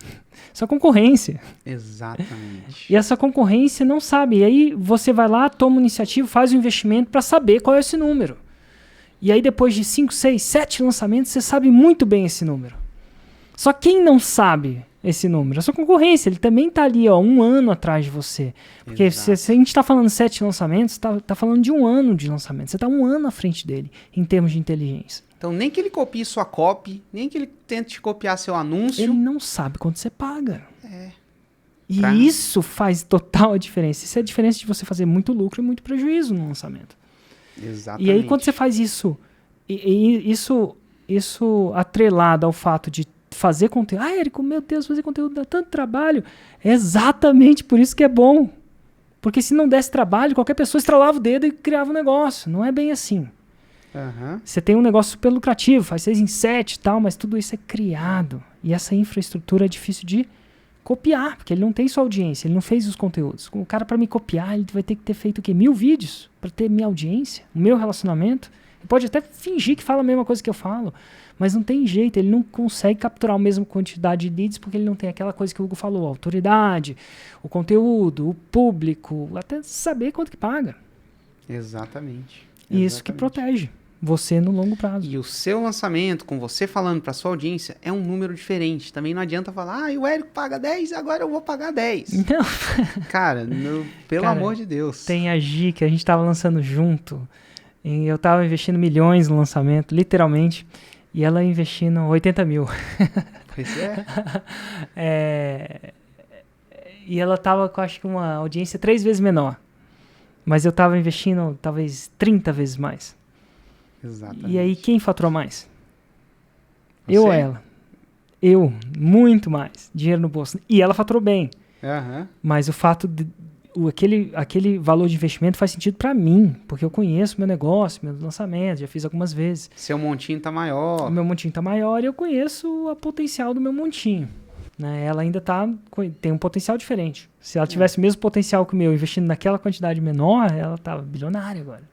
Sua concorrência. Exatamente. E essa concorrência não sabe. E aí você vai lá, toma uma iniciativa, faz um investimento para saber qual é esse número. E aí depois de 5, 6, 7 lançamentos, você sabe muito bem esse número. Só quem não sabe esse número? A sua concorrência. Ele também está ali, 1 ano atrás de você. Porque se a gente está falando 7 lançamentos, tá falando de 1 ano de lançamento. Você está 1 ano à frente dele, em termos de inteligência. Então, nem que ele copie sua copy, nem que ele tente copiar seu anúncio. Ele não sabe quanto você paga. E isso faz total a diferença. Isso é a diferença de você fazer muito lucro e muito prejuízo no lançamento. Exatamente. E aí, quando você faz isso, isso atrelado ao fato de fazer conteúdo. Érico, meu Deus, fazer conteúdo dá tanto trabalho. É exatamente por isso que é bom. Porque se não desse trabalho, qualquer pessoa estralava o dedo e criava um negócio. Não é bem assim. Você tem um negócio super lucrativo, faz 6 em 7 e tal, mas tudo isso é criado. E essa infraestrutura é difícil de copiar, porque ele não tem sua audiência, ele não fez os conteúdos. O cara, para me copiar, ele vai ter que ter feito o quê? 1000 vídeos para ter minha audiência, o meu relacionamento. Ele pode até fingir que fala a mesma coisa que eu falo, mas não tem jeito, ele não consegue capturar a mesma quantidade de leads porque ele não tem aquela coisa que o Hugo falou, a autoridade, o conteúdo, o público, até saber quanto que paga. Exatamente. E isso que protege você no longo prazo. E o seu lançamento, com você falando para sua audiência, é um número diferente. Também não adianta falar, o Érico paga 10, agora eu vou pagar 10. Não. Cara, pelo amor de Deus. Tem a Gi, que a gente tava lançando junto. E eu tava investindo milhões no lançamento, literalmente. E ela investindo 80 mil. Pois E ela tava com, acho que, uma audiência 3 vezes menor. Mas eu tava investindo, talvez, 30 vezes mais. Exatamente. E aí, quem faturou mais? Você? Eu ou ela? Eu, muito mais. Dinheiro no bolso. E ela faturou bem. Mas o fato de... Aquele valor de investimento faz sentido para mim, porque eu conheço meu negócio, meu lançamento, já fiz algumas vezes. Seu montinho tá maior. O meu montinho tá maior e eu conheço o potencial do meu montinho. Né? Ela ainda tem um potencial diferente. Se ela tivesse o mesmo potencial que o meu, investindo naquela quantidade menor, ela tava bilionária agora.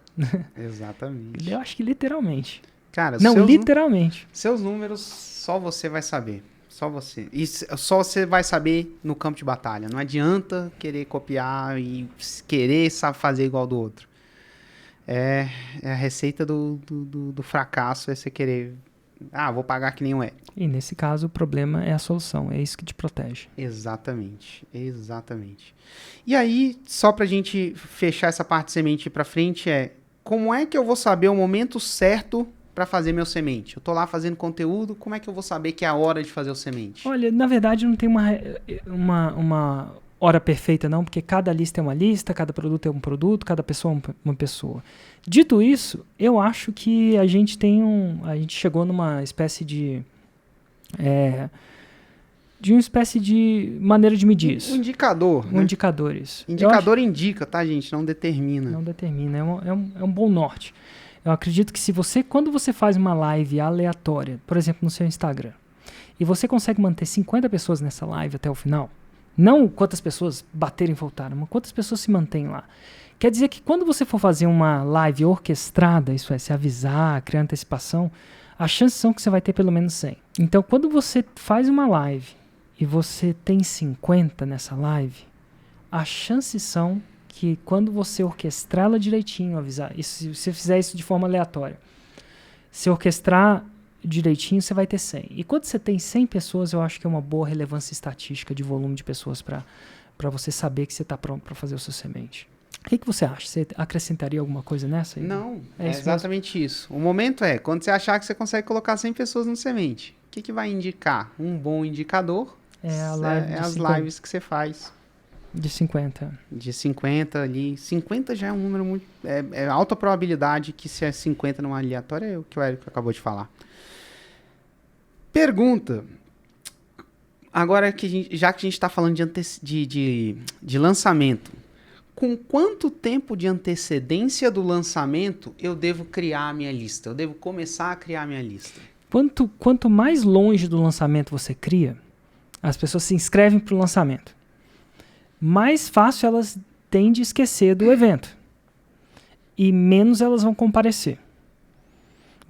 Exatamente. Eu acho que literalmente. Cara, não, literalmente. Seus números só você vai saber. Só você. E só você vai saber no campo de batalha. Não adianta querer copiar e querer fazer igual do outro. É a receita do fracasso, é você querer... vou pagar que nem o Érico. E nesse caso o problema é a solução. É isso que te protege. Exatamente. E aí, só pra gente fechar essa parte de semente pra frente, como é que eu vou saber o momento certo para fazer meu semente? Eu tô lá fazendo conteúdo, como é que eu vou saber que é a hora de fazer o semente? Olha, na verdade não tem uma hora perfeita não, porque cada lista é uma lista, cada produto é um produto, cada pessoa é uma pessoa. Dito isso, eu acho que a gente chegou numa espécie de uma espécie de maneira de medir isso. Um indicador. Um indicador, isso. Indicador indica, tá, gente? Não determina. Não determina, é um bom norte. Eu acredito que quando você faz uma live aleatória, por exemplo, no seu Instagram, e você consegue manter 50 pessoas nessa live até o final, Não quantas pessoas bateram e voltaram, mas quantas pessoas se mantêm lá. Quer dizer que quando você for fazer uma live orquestrada, isso é, se avisar, criar antecipação, as chances são que você vai ter pelo menos 100. Então, quando você faz uma live e você tem 50 nessa live, as chances são que quando você orquestrá-la direitinho, avisar, e se você fizer isso de forma aleatória, se orquestrar direitinho, você vai ter 100. E quando você tem 100 pessoas, eu acho que é uma boa relevância estatística de volume de pessoas para você saber que você está pronto para fazer o seu semente. O que você acha? Você acrescentaria alguma coisa nessa? Não, é exatamente isso. O momento é, quando você achar que você consegue colocar 100 pessoas no semente, o que vai indicar? Um bom indicador é as lives que você faz. De 50. De 50 ali. 50 já é um número muito... É alta probabilidade que se é 50 numa aleatória, é o que o Érico acabou de falar. Pergunta. Agora, já que a gente está falando de lançamento, com quanto tempo de antecedência do lançamento eu devo criar a minha lista? Eu devo começar a criar a minha lista? Quanto mais longe do lançamento você cria, as pessoas se inscrevem para o lançamento, mais fácil elas têm de esquecer do evento. E menos elas vão comparecer.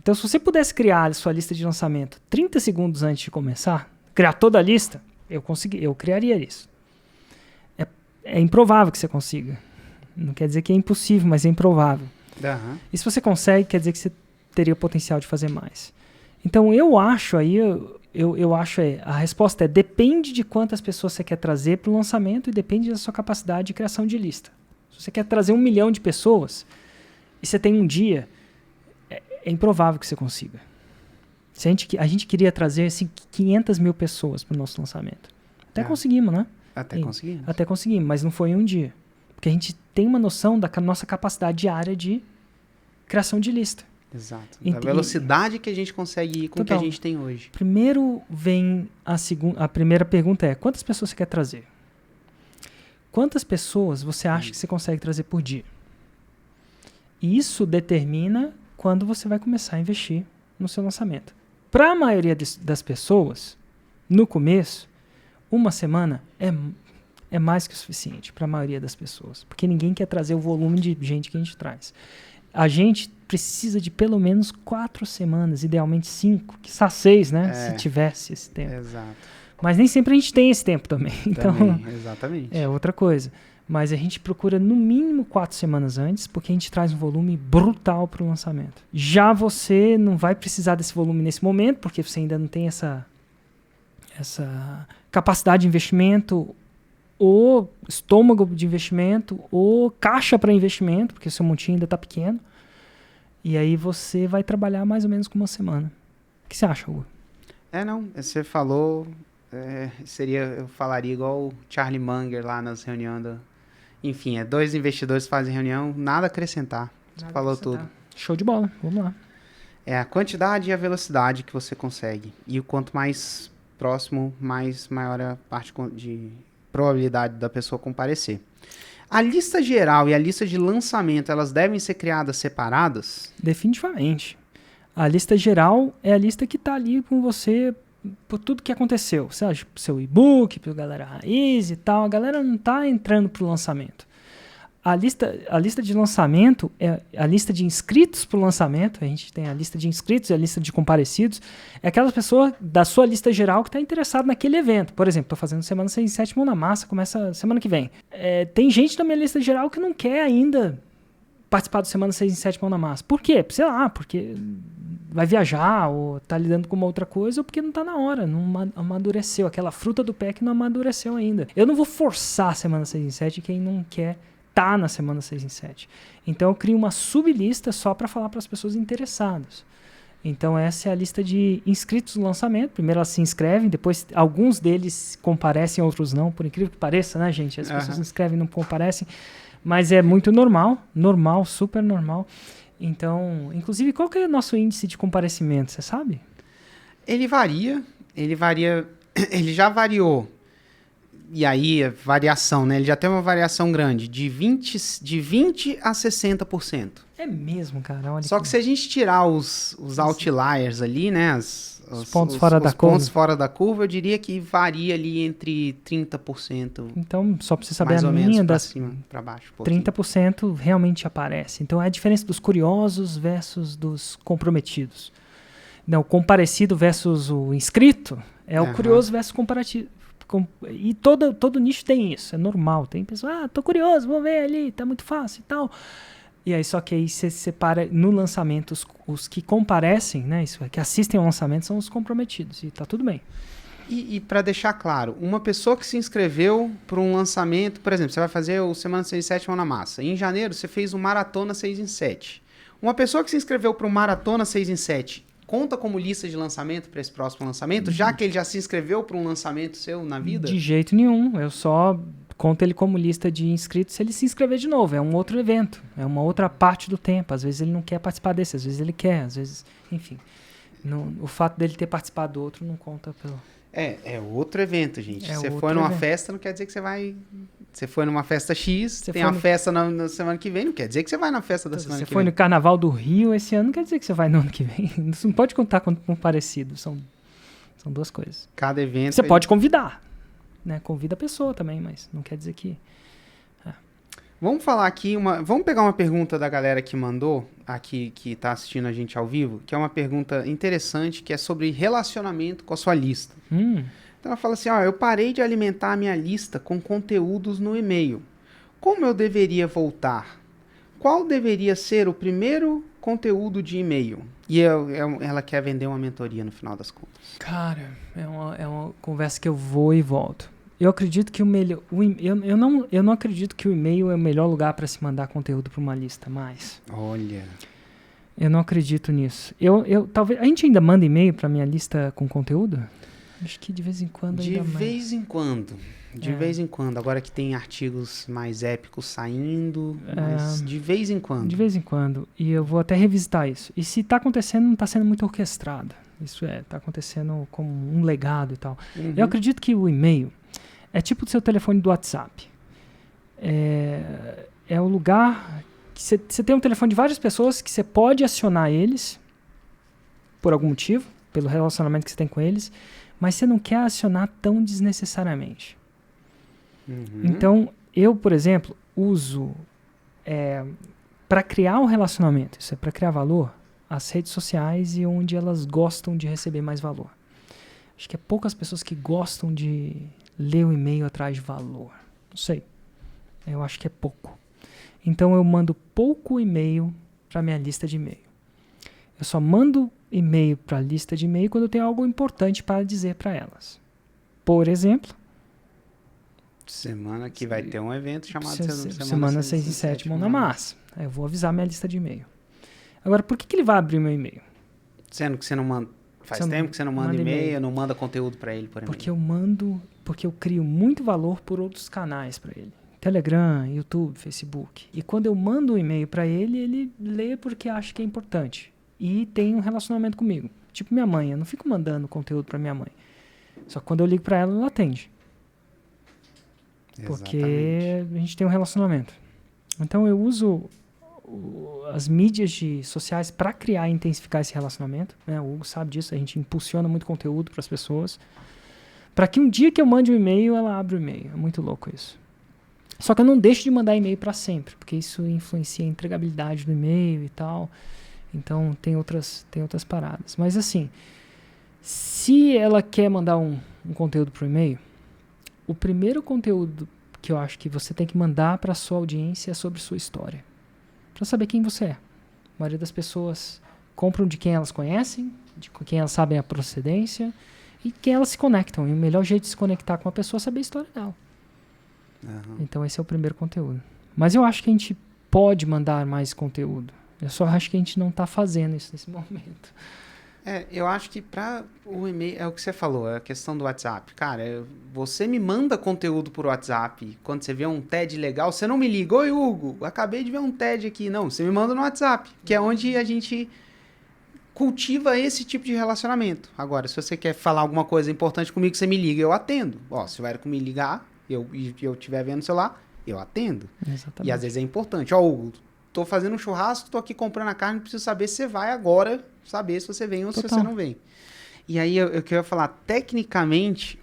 Então, se você pudesse criar a sua lista de lançamento 30 segundos antes de começar, criar toda a lista, eu criaria isso. É improvável que você consiga. Não quer dizer que é impossível, mas é improvável. Uhum. E se você consegue, quer dizer que você teria o potencial de fazer mais. Então, eu acho aí, a resposta é, depende de quantas pessoas você quer trazer para o lançamento e depende da sua capacidade de criação de lista. Se você quer trazer 1 milhão de pessoas e você tem um dia, é improvável que você consiga. A gente queria trazer assim, 500 mil pessoas para o nosso lançamento. Até conseguimos, né? Até conseguimos, mas não foi em um dia. Porque a gente tem uma noção da nossa capacidade diária de criação de lista. Exato. Da velocidade que a gente consegue ir com o que a gente tem hoje. Primeiro vem a primeira pergunta é, quantas pessoas você quer trazer? Quantas pessoas você acha que você consegue trazer por dia? E isso determina quando você vai começar a investir no seu lançamento. Para a maioria das pessoas, no começo, uma semana é mais que o suficiente para a maioria das pessoas. Porque ninguém quer trazer o volume de gente que a gente traz. A gente precisa de pelo menos 4 semanas, idealmente 5, quiçá 6, né? Se tivesse esse tempo. Exato. Mas nem sempre a gente tem esse tempo também. Então, exatamente. É outra coisa. Mas a gente procura no mínimo 4 semanas antes, porque a gente traz um volume brutal para o lançamento. Já você não vai precisar desse volume nesse momento, porque você ainda não tem essa capacidade de investimento, ou estômago de investimento, ou caixa para investimento, porque o seu montinho ainda está pequeno. E aí você vai trabalhar mais ou menos com 1 semana. O que você acha, Hugo? Você falou... eu falaria igual o Charlie Munger lá nas reuniões. Enfim, 2 investidores fazem reunião, nada a acrescentar. Você falou tudo. Show de bola, vamos lá. É a quantidade e a velocidade que você consegue. E o quanto mais próximo, maior a parte de probabilidade da pessoa comparecer. A lista geral e a lista de lançamento, elas devem ser criadas separadas? Definitivamente. A lista geral é a lista que está ali com você por tudo que aconteceu. Seja pro seu e-book, pro Galera Raiz e tal. A galera não está entrando pro lançamento. A lista de lançamento é a lista de inscritos para o lançamento. A gente tem a lista de inscritos e a lista de comparecidos. É aquela pessoa da sua lista geral que está interessada naquele evento. Por exemplo, estou fazendo Semana 6 e 7 Mão na Massa, começa semana que vem. Tem gente da minha lista geral que não quer ainda participar do Semana 6 e 7 Mão na Massa. Por quê? Sei lá, porque vai viajar ou está lidando com uma outra coisa ou porque não está na hora, não amadureceu. Aquela fruta do pé que não amadureceu ainda. Eu não vou forçar a Semana 6 e 7 quem não quer tá na semana 6 em 7. Então eu crio uma sublista só para falar para as pessoas interessadas. Então essa é a lista de inscritos no lançamento. Primeiro elas se inscrevem, depois alguns deles comparecem, outros não, por incrível que pareça, né, gente? As pessoas se inscrevem e não comparecem, mas é muito normal, super normal. Então, inclusive, qual que é o nosso índice de comparecimento, você sabe? Ele varia, ele já variou. E aí, variação, né? Ele já tem uma variação grande, de 20 a 60%. É mesmo, cara. Olha Só que se a gente tirar os outliers ali, né? Os pontos fora da curva. Os pontos fora da curva, eu diria que varia ali entre 30%. Então, só para você saber, mais a ou minha menos, pra das cima, pra baixo. Um pouquinho. 30% realmente aparece. Então, é a diferença dos curiosos versus dos comprometidos. Não, o comparecido versus o inscrito é o curioso versus comparativo. E todo nicho tem isso, é normal. Tem pessoas, tô curioso, vou ver ali, tá muito fácil e tal. E aí, só que aí você separa no lançamento os que comparecem, né? Que assistem ao lançamento são os comprometidos. E tá tudo bem. E para deixar claro, uma pessoa que se inscreveu para um lançamento, por exemplo, você vai fazer o Semana 6 em 7 Mão na Massa. Em janeiro, você fez o Maratona 6 em 7. Uma pessoa que se inscreveu para o Maratona 6 em 7, conta como lista de lançamento para esse próximo lançamento, já que ele já se inscreveu para um lançamento seu na vida? De jeito nenhum. Eu só conto ele como lista de inscritos se ele se inscrever de novo. É um outro evento. É uma outra parte do tempo. Às vezes ele não quer participar desse, às vezes ele quer, às vezes... Enfim. O fato dele ter participado do outro não conta pelo... É outro evento, gente. Você outro foi numa evento. festa, não quer dizer que você vai... Você foi numa festa X, Você tem foi uma festa na semana que vem, não quer dizer que você vai na festa da semana Você que foi vem. no Carnaval do Rio esse ano, não quer dizer que você vai no ano que vem. Você não pode contar com parecido. São duas coisas. Cada evento... Você pode convidar. Né? Convida a pessoa também, mas não quer dizer que... Vamos falar aqui, vamos pegar uma pergunta da galera que mandou, aqui que está assistindo a gente ao vivo, que é uma pergunta interessante, que é sobre relacionamento com a sua lista. Então ela fala assim, eu parei de alimentar a minha lista com conteúdos no e-mail. Como eu deveria voltar? Qual deveria ser o primeiro conteúdo de e-mail? E ela quer vender uma mentoria no final das contas. Cara, é uma conversa que eu vou e volto. Eu acredito que eu não acredito que o e-mail é o melhor lugar para se mandar conteúdo para uma lista, mas... Olha... Eu não acredito nisso. Talvez, a gente ainda manda e-mail para minha lista com conteúdo? Acho que de vez em quando ainda mais. De vez em quando. Agora que tem artigos mais épicos saindo, mas de vez em quando. De vez em quando. E eu vou até revisitar isso. E se tá acontecendo, não tá sendo muito orquestrado. Isso tá acontecendo como um legado e tal. Eu acredito que o e-mail é tipo o seu telefone do WhatsApp. É o lugar que você tem um telefone de várias pessoas que você pode acionar eles por algum motivo, pelo relacionamento que você tem com eles, mas você não quer acionar tão desnecessariamente. Então, eu, por exemplo, uso para criar um relacionamento, isso é para criar valor, as redes sociais e onde elas gostam de receber mais valor. Acho que é poucas pessoas que gostam de ler o e-mail atrás de valor. Não sei. Eu acho que é pouco. Então eu mando pouco e-mail para minha lista de e-mail. Eu só mando e-mail para a lista de e-mail quando eu tenho algo importante para dizer para elas. Por exemplo... Semana que vai ter um evento chamado Semana 6 e 7 Mão na Massa. Aí eu vou avisar minha lista de e-mail. Agora, por que ele vai abrir meu e-mail? Sendo que você não manda... Faz tempo que você não manda e-mail, não manda conteúdo para ele por e-mail. Porque eu crio muito valor por outros canais para ele. Telegram, YouTube, Facebook. E quando eu mando um e-mail para ele, ele lê porque acha que é importante. E tem um relacionamento comigo. Tipo minha mãe, eu não fico mandando conteúdo para minha mãe. Só que quando eu ligo para ela, ela atende. Porque a gente tem um relacionamento. Então eu uso as mídias sociais para criar e intensificar esse relacionamento. Né? O Hugo sabe disso, a gente impulsiona muito conteúdo para as pessoas. Para que um dia que eu mande um e-mail, ela abra o e-mail. É muito louco isso. Só que eu não deixo de mandar e-mail para sempre, porque isso influencia a entregabilidade do e-mail e tal. Então tem outras paradas. Mas assim, se ela quer mandar um conteúdo para o e-mail, o primeiro conteúdo que eu acho que você tem que mandar para a sua audiência é sobre sua história. Para saber quem você é. A maioria das pessoas compram de quem elas conhecem, de quem elas sabem a procedência e quem elas se conectam. E o melhor jeito de se conectar com a pessoa é saber a história dela. Então esse é o primeiro conteúdo. Mas eu acho que a gente pode mandar mais conteúdo. Eu só acho que a gente não está fazendo isso nesse momento. Eu acho que para o e-mail, é o que você falou, é a questão do WhatsApp. Cara, você me manda conteúdo por WhatsApp, quando você vê um TED legal, você não me liga, oi Hugo, acabei de ver um TED aqui. Não, você me manda no WhatsApp, que é onde a gente cultiva esse tipo de relacionamento. Agora, se você quer falar alguma coisa importante comigo, você me liga, eu atendo. Se vai me ligar, eu estiver vendo o celular, eu atendo. Exatamente. E às vezes é importante. Hugo, tô fazendo um churrasco, tô aqui comprando a carne, preciso saber se você vai agora, saber se você vem ou se você não vem. E aí eu queria falar, tecnicamente,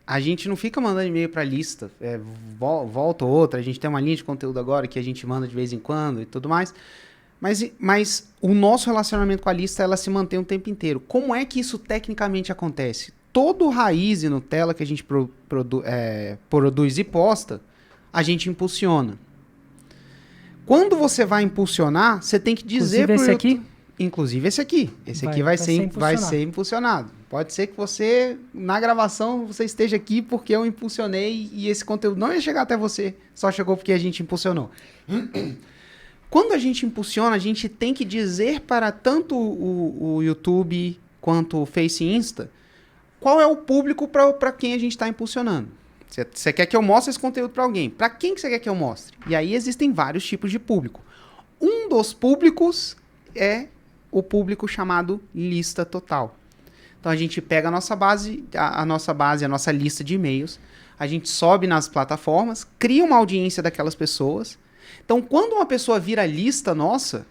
a gente não fica mandando e-mail para lista, volta ou outra, a gente tem uma linha de conteúdo agora que a gente manda de vez em quando e tudo mais, mas o nosso relacionamento com a lista, ela se mantém o tempo inteiro. Como é que isso tecnicamente acontece? Todo raiz e Nutella que a gente produz e posta, a gente impulsiona. Quando você vai impulsionar, você tem que dizer para o YouTube... aqui? Inclusive esse aqui. Esse aqui vai ser impulsionado. Pode ser que você, na gravação, você esteja aqui porque eu impulsionei e esse conteúdo não ia chegar até você. Só chegou porque a gente impulsionou. Quando a gente impulsiona, a gente tem que dizer para tanto o YouTube quanto o Face e Insta qual é o público para quem a gente está impulsionando. Você quer que eu mostre esse conteúdo para alguém? Para quem que você quer que eu mostre? E aí existem vários tipos de público. Um dos públicos é o público chamado lista total. Então a gente pega a nossa base, a nossa lista de e-mails, a gente sobe nas plataformas, cria uma audiência daquelas pessoas. Então quando uma pessoa vira lista nossa,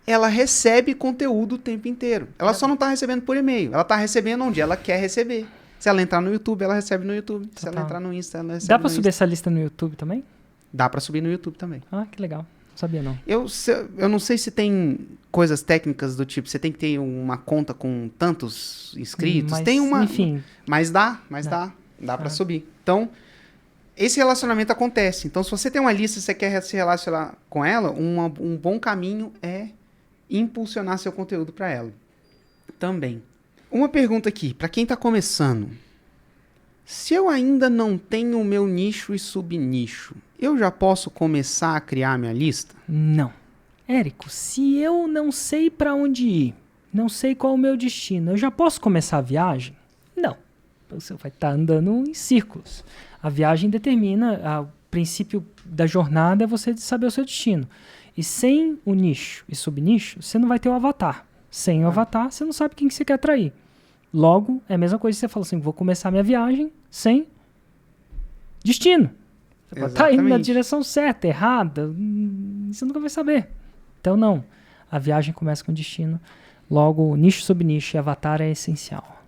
ela recebe conteúdo o tempo inteiro. Ela só não está recebendo por e-mail, ela está recebendo onde ela quer receber. Se ela entrar no YouTube, ela recebe no YouTube. Se ela entrar no Insta, ela recebe no Insta. Dá para subir essa lista no YouTube também? Dá para subir no YouTube também. Ah, que legal. Não sabia não. Eu não sei se tem coisas técnicas do tipo, você tem que ter uma conta com tantos inscritos. Mas, tem uma... enfim. Mas dá para subir. Então, esse relacionamento acontece. Então, se você tem uma lista e você quer se relacionar com ela, um bom caminho é impulsionar seu conteúdo para ela. Também. Uma pergunta aqui, para quem está começando. Se eu ainda não tenho o meu nicho e subnicho, eu já posso começar a criar minha lista? Não. Érico, se eu não sei para onde ir, não sei qual é o meu destino, eu já posso começar a viagem? Não. Você vai estar andando em círculos. A viagem determina, o princípio da jornada é você saber o seu destino. E sem o nicho e subnicho, você não vai ter o avatar. Sem o avatar, você não sabe quem que você quer atrair. Logo, é a mesma coisa que você fala assim, vou começar minha viagem sem destino. Você pode estar indo na direção certa, errada, você nunca vai saber. Então, não. A viagem começa com destino. Logo, nicho, subnicho e avatar é essencial.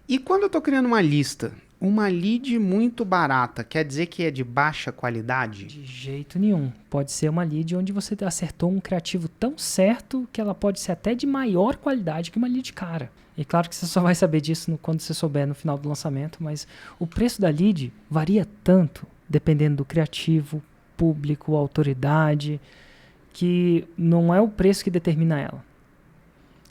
E quando eu estou criando uma lista, uma lead muito barata, quer dizer que é de baixa qualidade? De jeito nenhum. Pode ser uma lead onde você acertou um criativo tão certo que ela pode ser até de maior qualidade que uma lead cara. E claro que você só vai saber disso quando você souber no final do lançamento, mas o preço da lead varia tanto, dependendo do criativo, público, autoridade, que não é o preço que determina ela.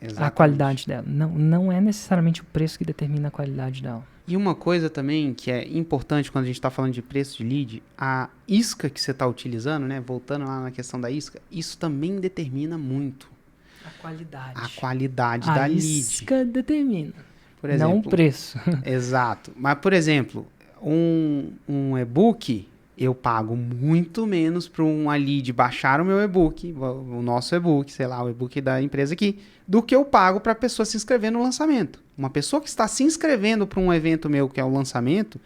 Exatamente. A qualidade dela. Não é necessariamente o preço que determina a qualidade dela. E uma coisa também que é importante quando a gente está falando de preço de lead, a isca que você está utilizando, né? Voltando lá na questão da isca, isso também determina muito. A qualidade. A qualidade da lead. A isca determina, por exemplo, não o preço. Exato. Mas, por exemplo, um e-book, eu pago muito menos para uma lead baixar o meu e-book, o nosso e-book, sei lá, o e-book da empresa aqui, do que eu pago para a pessoa se inscrever no lançamento. Uma pessoa que está se inscrevendo para um evento meu, que é o lançamento,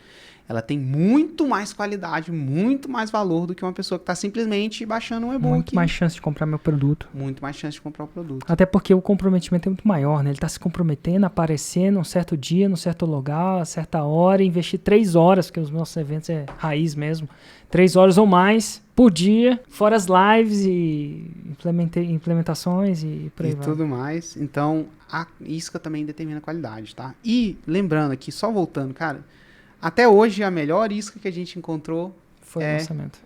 ela tem muito mais qualidade, muito mais valor do que uma pessoa que está simplesmente baixando um e-book. Muito mais chance de comprar meu produto. Muito mais chance de comprar o produto. Até porque o comprometimento é muito maior, né? Ele está se comprometendo a aparecer num certo dia, num certo lugar, a certa hora, investir 3 horas, porque os nossos eventos é raiz mesmo, 3 horas ou mais por dia, fora as lives e implementações e por aí vai. E tudo mais. Então, a isca também determina a qualidade, tá? E lembrando aqui, só voltando, cara, até hoje a melhor isca que a gente encontrou foi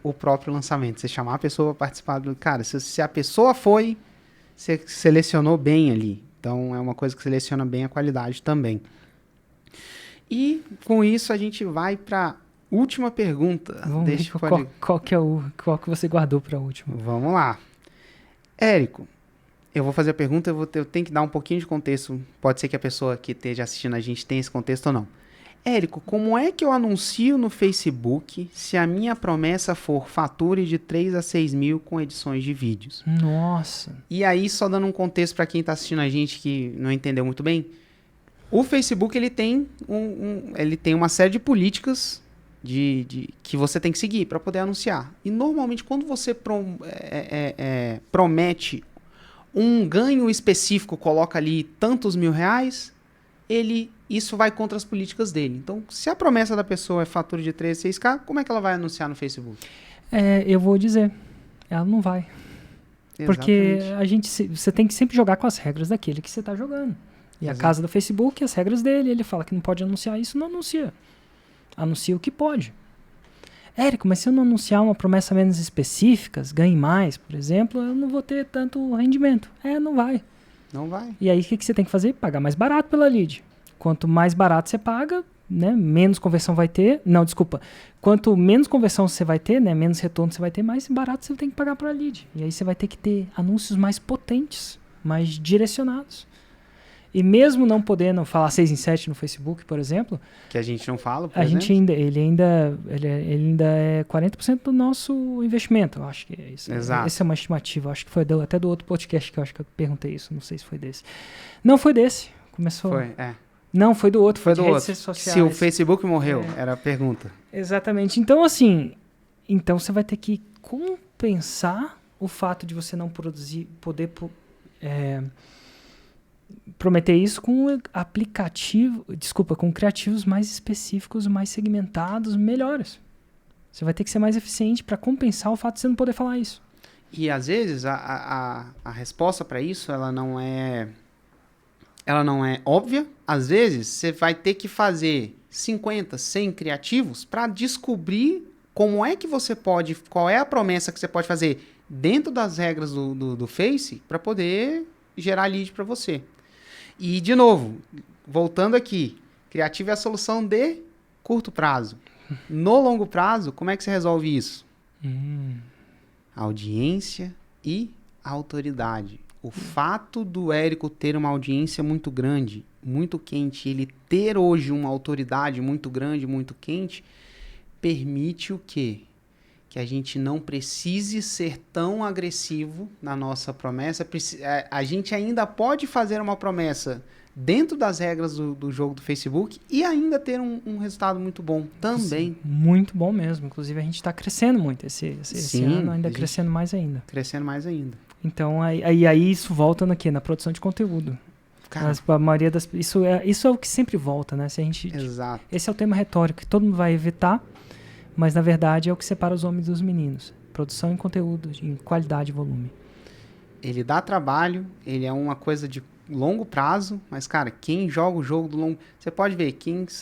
o próprio lançamento. Você chamar a pessoa para participar do... Cara, se a pessoa foi, você selecionou bem ali. Então, é uma coisa que seleciona bem a qualidade também. E, com isso, a gente vai para última pergunta. Vamos ver qual que você guardou para a última. Vamos lá. Érico, eu vou fazer a pergunta, eu tenho que dar um pouquinho de contexto. Pode ser que a pessoa que esteja assistindo a gente tenha esse contexto ou não. Érico, como é que eu anuncio no Facebook se a minha promessa for fature de 3 a 6 mil com edições de vídeos? Nossa! E aí, só dando um contexto para quem está assistindo a gente que não entendeu muito bem, o Facebook ele tem uma série de políticas que você tem que seguir para poder anunciar. E normalmente quando você promete um ganho específico, coloca ali tantos mil reais, isso vai contra as políticas dele. Então, se a promessa da pessoa é fatura de 3 a 6K, como é que ela vai anunciar no Facebook? Eu vou dizer, ela não vai. Porque você tem que sempre jogar com as regras daquele que você está jogando. E a casa do Facebook, as regras dele, ele fala que não pode anunciar isso, não anuncia. Anuncia o que pode. Érico, mas se eu não anunciar uma promessa menos específica, ganhe mais, por exemplo, eu não vou ter tanto rendimento. Não vai. Não vai. E aí o que você tem que fazer? Pagar mais barato pela lead. Quanto mais barato você paga, né, menos conversão vai ter. Não, desculpa. Quanto menos conversão você vai ter, né, menos retorno você vai ter, mais barato você tem que pagar para a lead. E aí você vai ter que ter anúncios mais potentes, mais direcionados. E mesmo não podendo falar 6 em 7 no Facebook, por exemplo... Que a gente não fala, por a exemplo. gente ele ainda é 40% do nosso investimento. Eu acho que é isso. Exato. Essa é uma estimativa. Eu acho que foi até do outro podcast que eu acho que eu perguntei isso. Não sei se foi desse. Não foi desse. Começou... Não, foi do outro. Foi do outro. Redes sociais. Se o Facebook morreu, era a pergunta. Exatamente. Então, assim... Então, você vai ter que compensar o fato de você não poder prometer isso com com criativos mais específicos, mais segmentados, melhores. Você vai ter que ser mais eficiente para compensar o fato de você não poder falar isso. E às vezes a resposta para isso ela não é óbvia. Às vezes você vai ter que fazer 50, 100 criativos para descobrir como é que você pode, qual é a promessa que você pode fazer dentro das regras do Face para poder gerar lead para você. E, de novo, voltando aqui, criativo é a solução de curto prazo. No longo prazo, como é que você resolve isso? Audiência e autoridade. O fato do Érico ter uma audiência muito grande, muito quente, ele ter hoje uma autoridade muito grande, muito quente, permite o quê? Que a gente não precise ser tão agressivo na nossa promessa. A gente ainda pode fazer uma promessa dentro das regras do jogo do Facebook e ainda ter um resultado muito bom também. Muito bom mesmo. Inclusive, a gente está crescendo muito esse ano, ainda crescendo mais ainda. Crescendo mais ainda. Então, aí isso volta na produção de conteúdo. Cara, a maioria isso é o que sempre volta, né? Exato. Esse é o tema retórico que todo mundo vai evitar. Mas, na verdade, é o que separa os homens dos meninos. Produção em conteúdo, em qualidade e volume. Ele dá trabalho, ele é uma coisa de longo prazo, mas, cara, quem joga o jogo do longo... Você pode ver,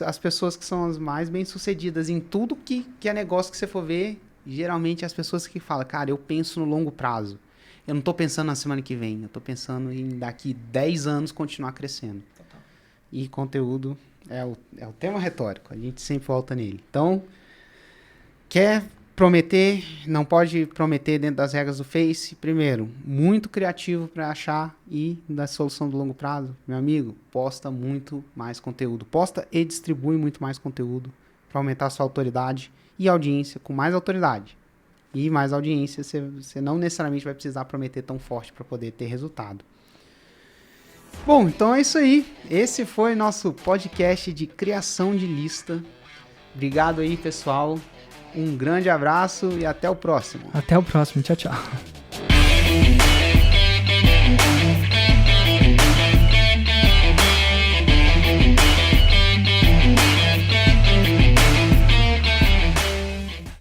as pessoas que são as mais bem-sucedidas em tudo que é negócio que você for ver, geralmente as pessoas que falam, cara, eu penso no longo prazo. Eu não tô pensando na semana que vem, eu tô pensando em daqui 10 anos continuar crescendo. Total. E conteúdo é o tema retórico, a gente sempre volta nele. Então... Quer prometer, não pode prometer dentro das regras do Face. Primeiro, muito criativo para achar e da solução do longo prazo. Meu amigo, posta muito mais conteúdo. Posta e distribui muito mais conteúdo para aumentar a sua autoridade e audiência com mais autoridade. E mais audiência, você não necessariamente vai precisar prometer tão forte para poder ter resultado. Bom, então é isso aí. Esse foi nosso podcast de criação de lista. Obrigado aí, pessoal. Um grande abraço e até o próximo. Até o próximo. Tchau, tchau.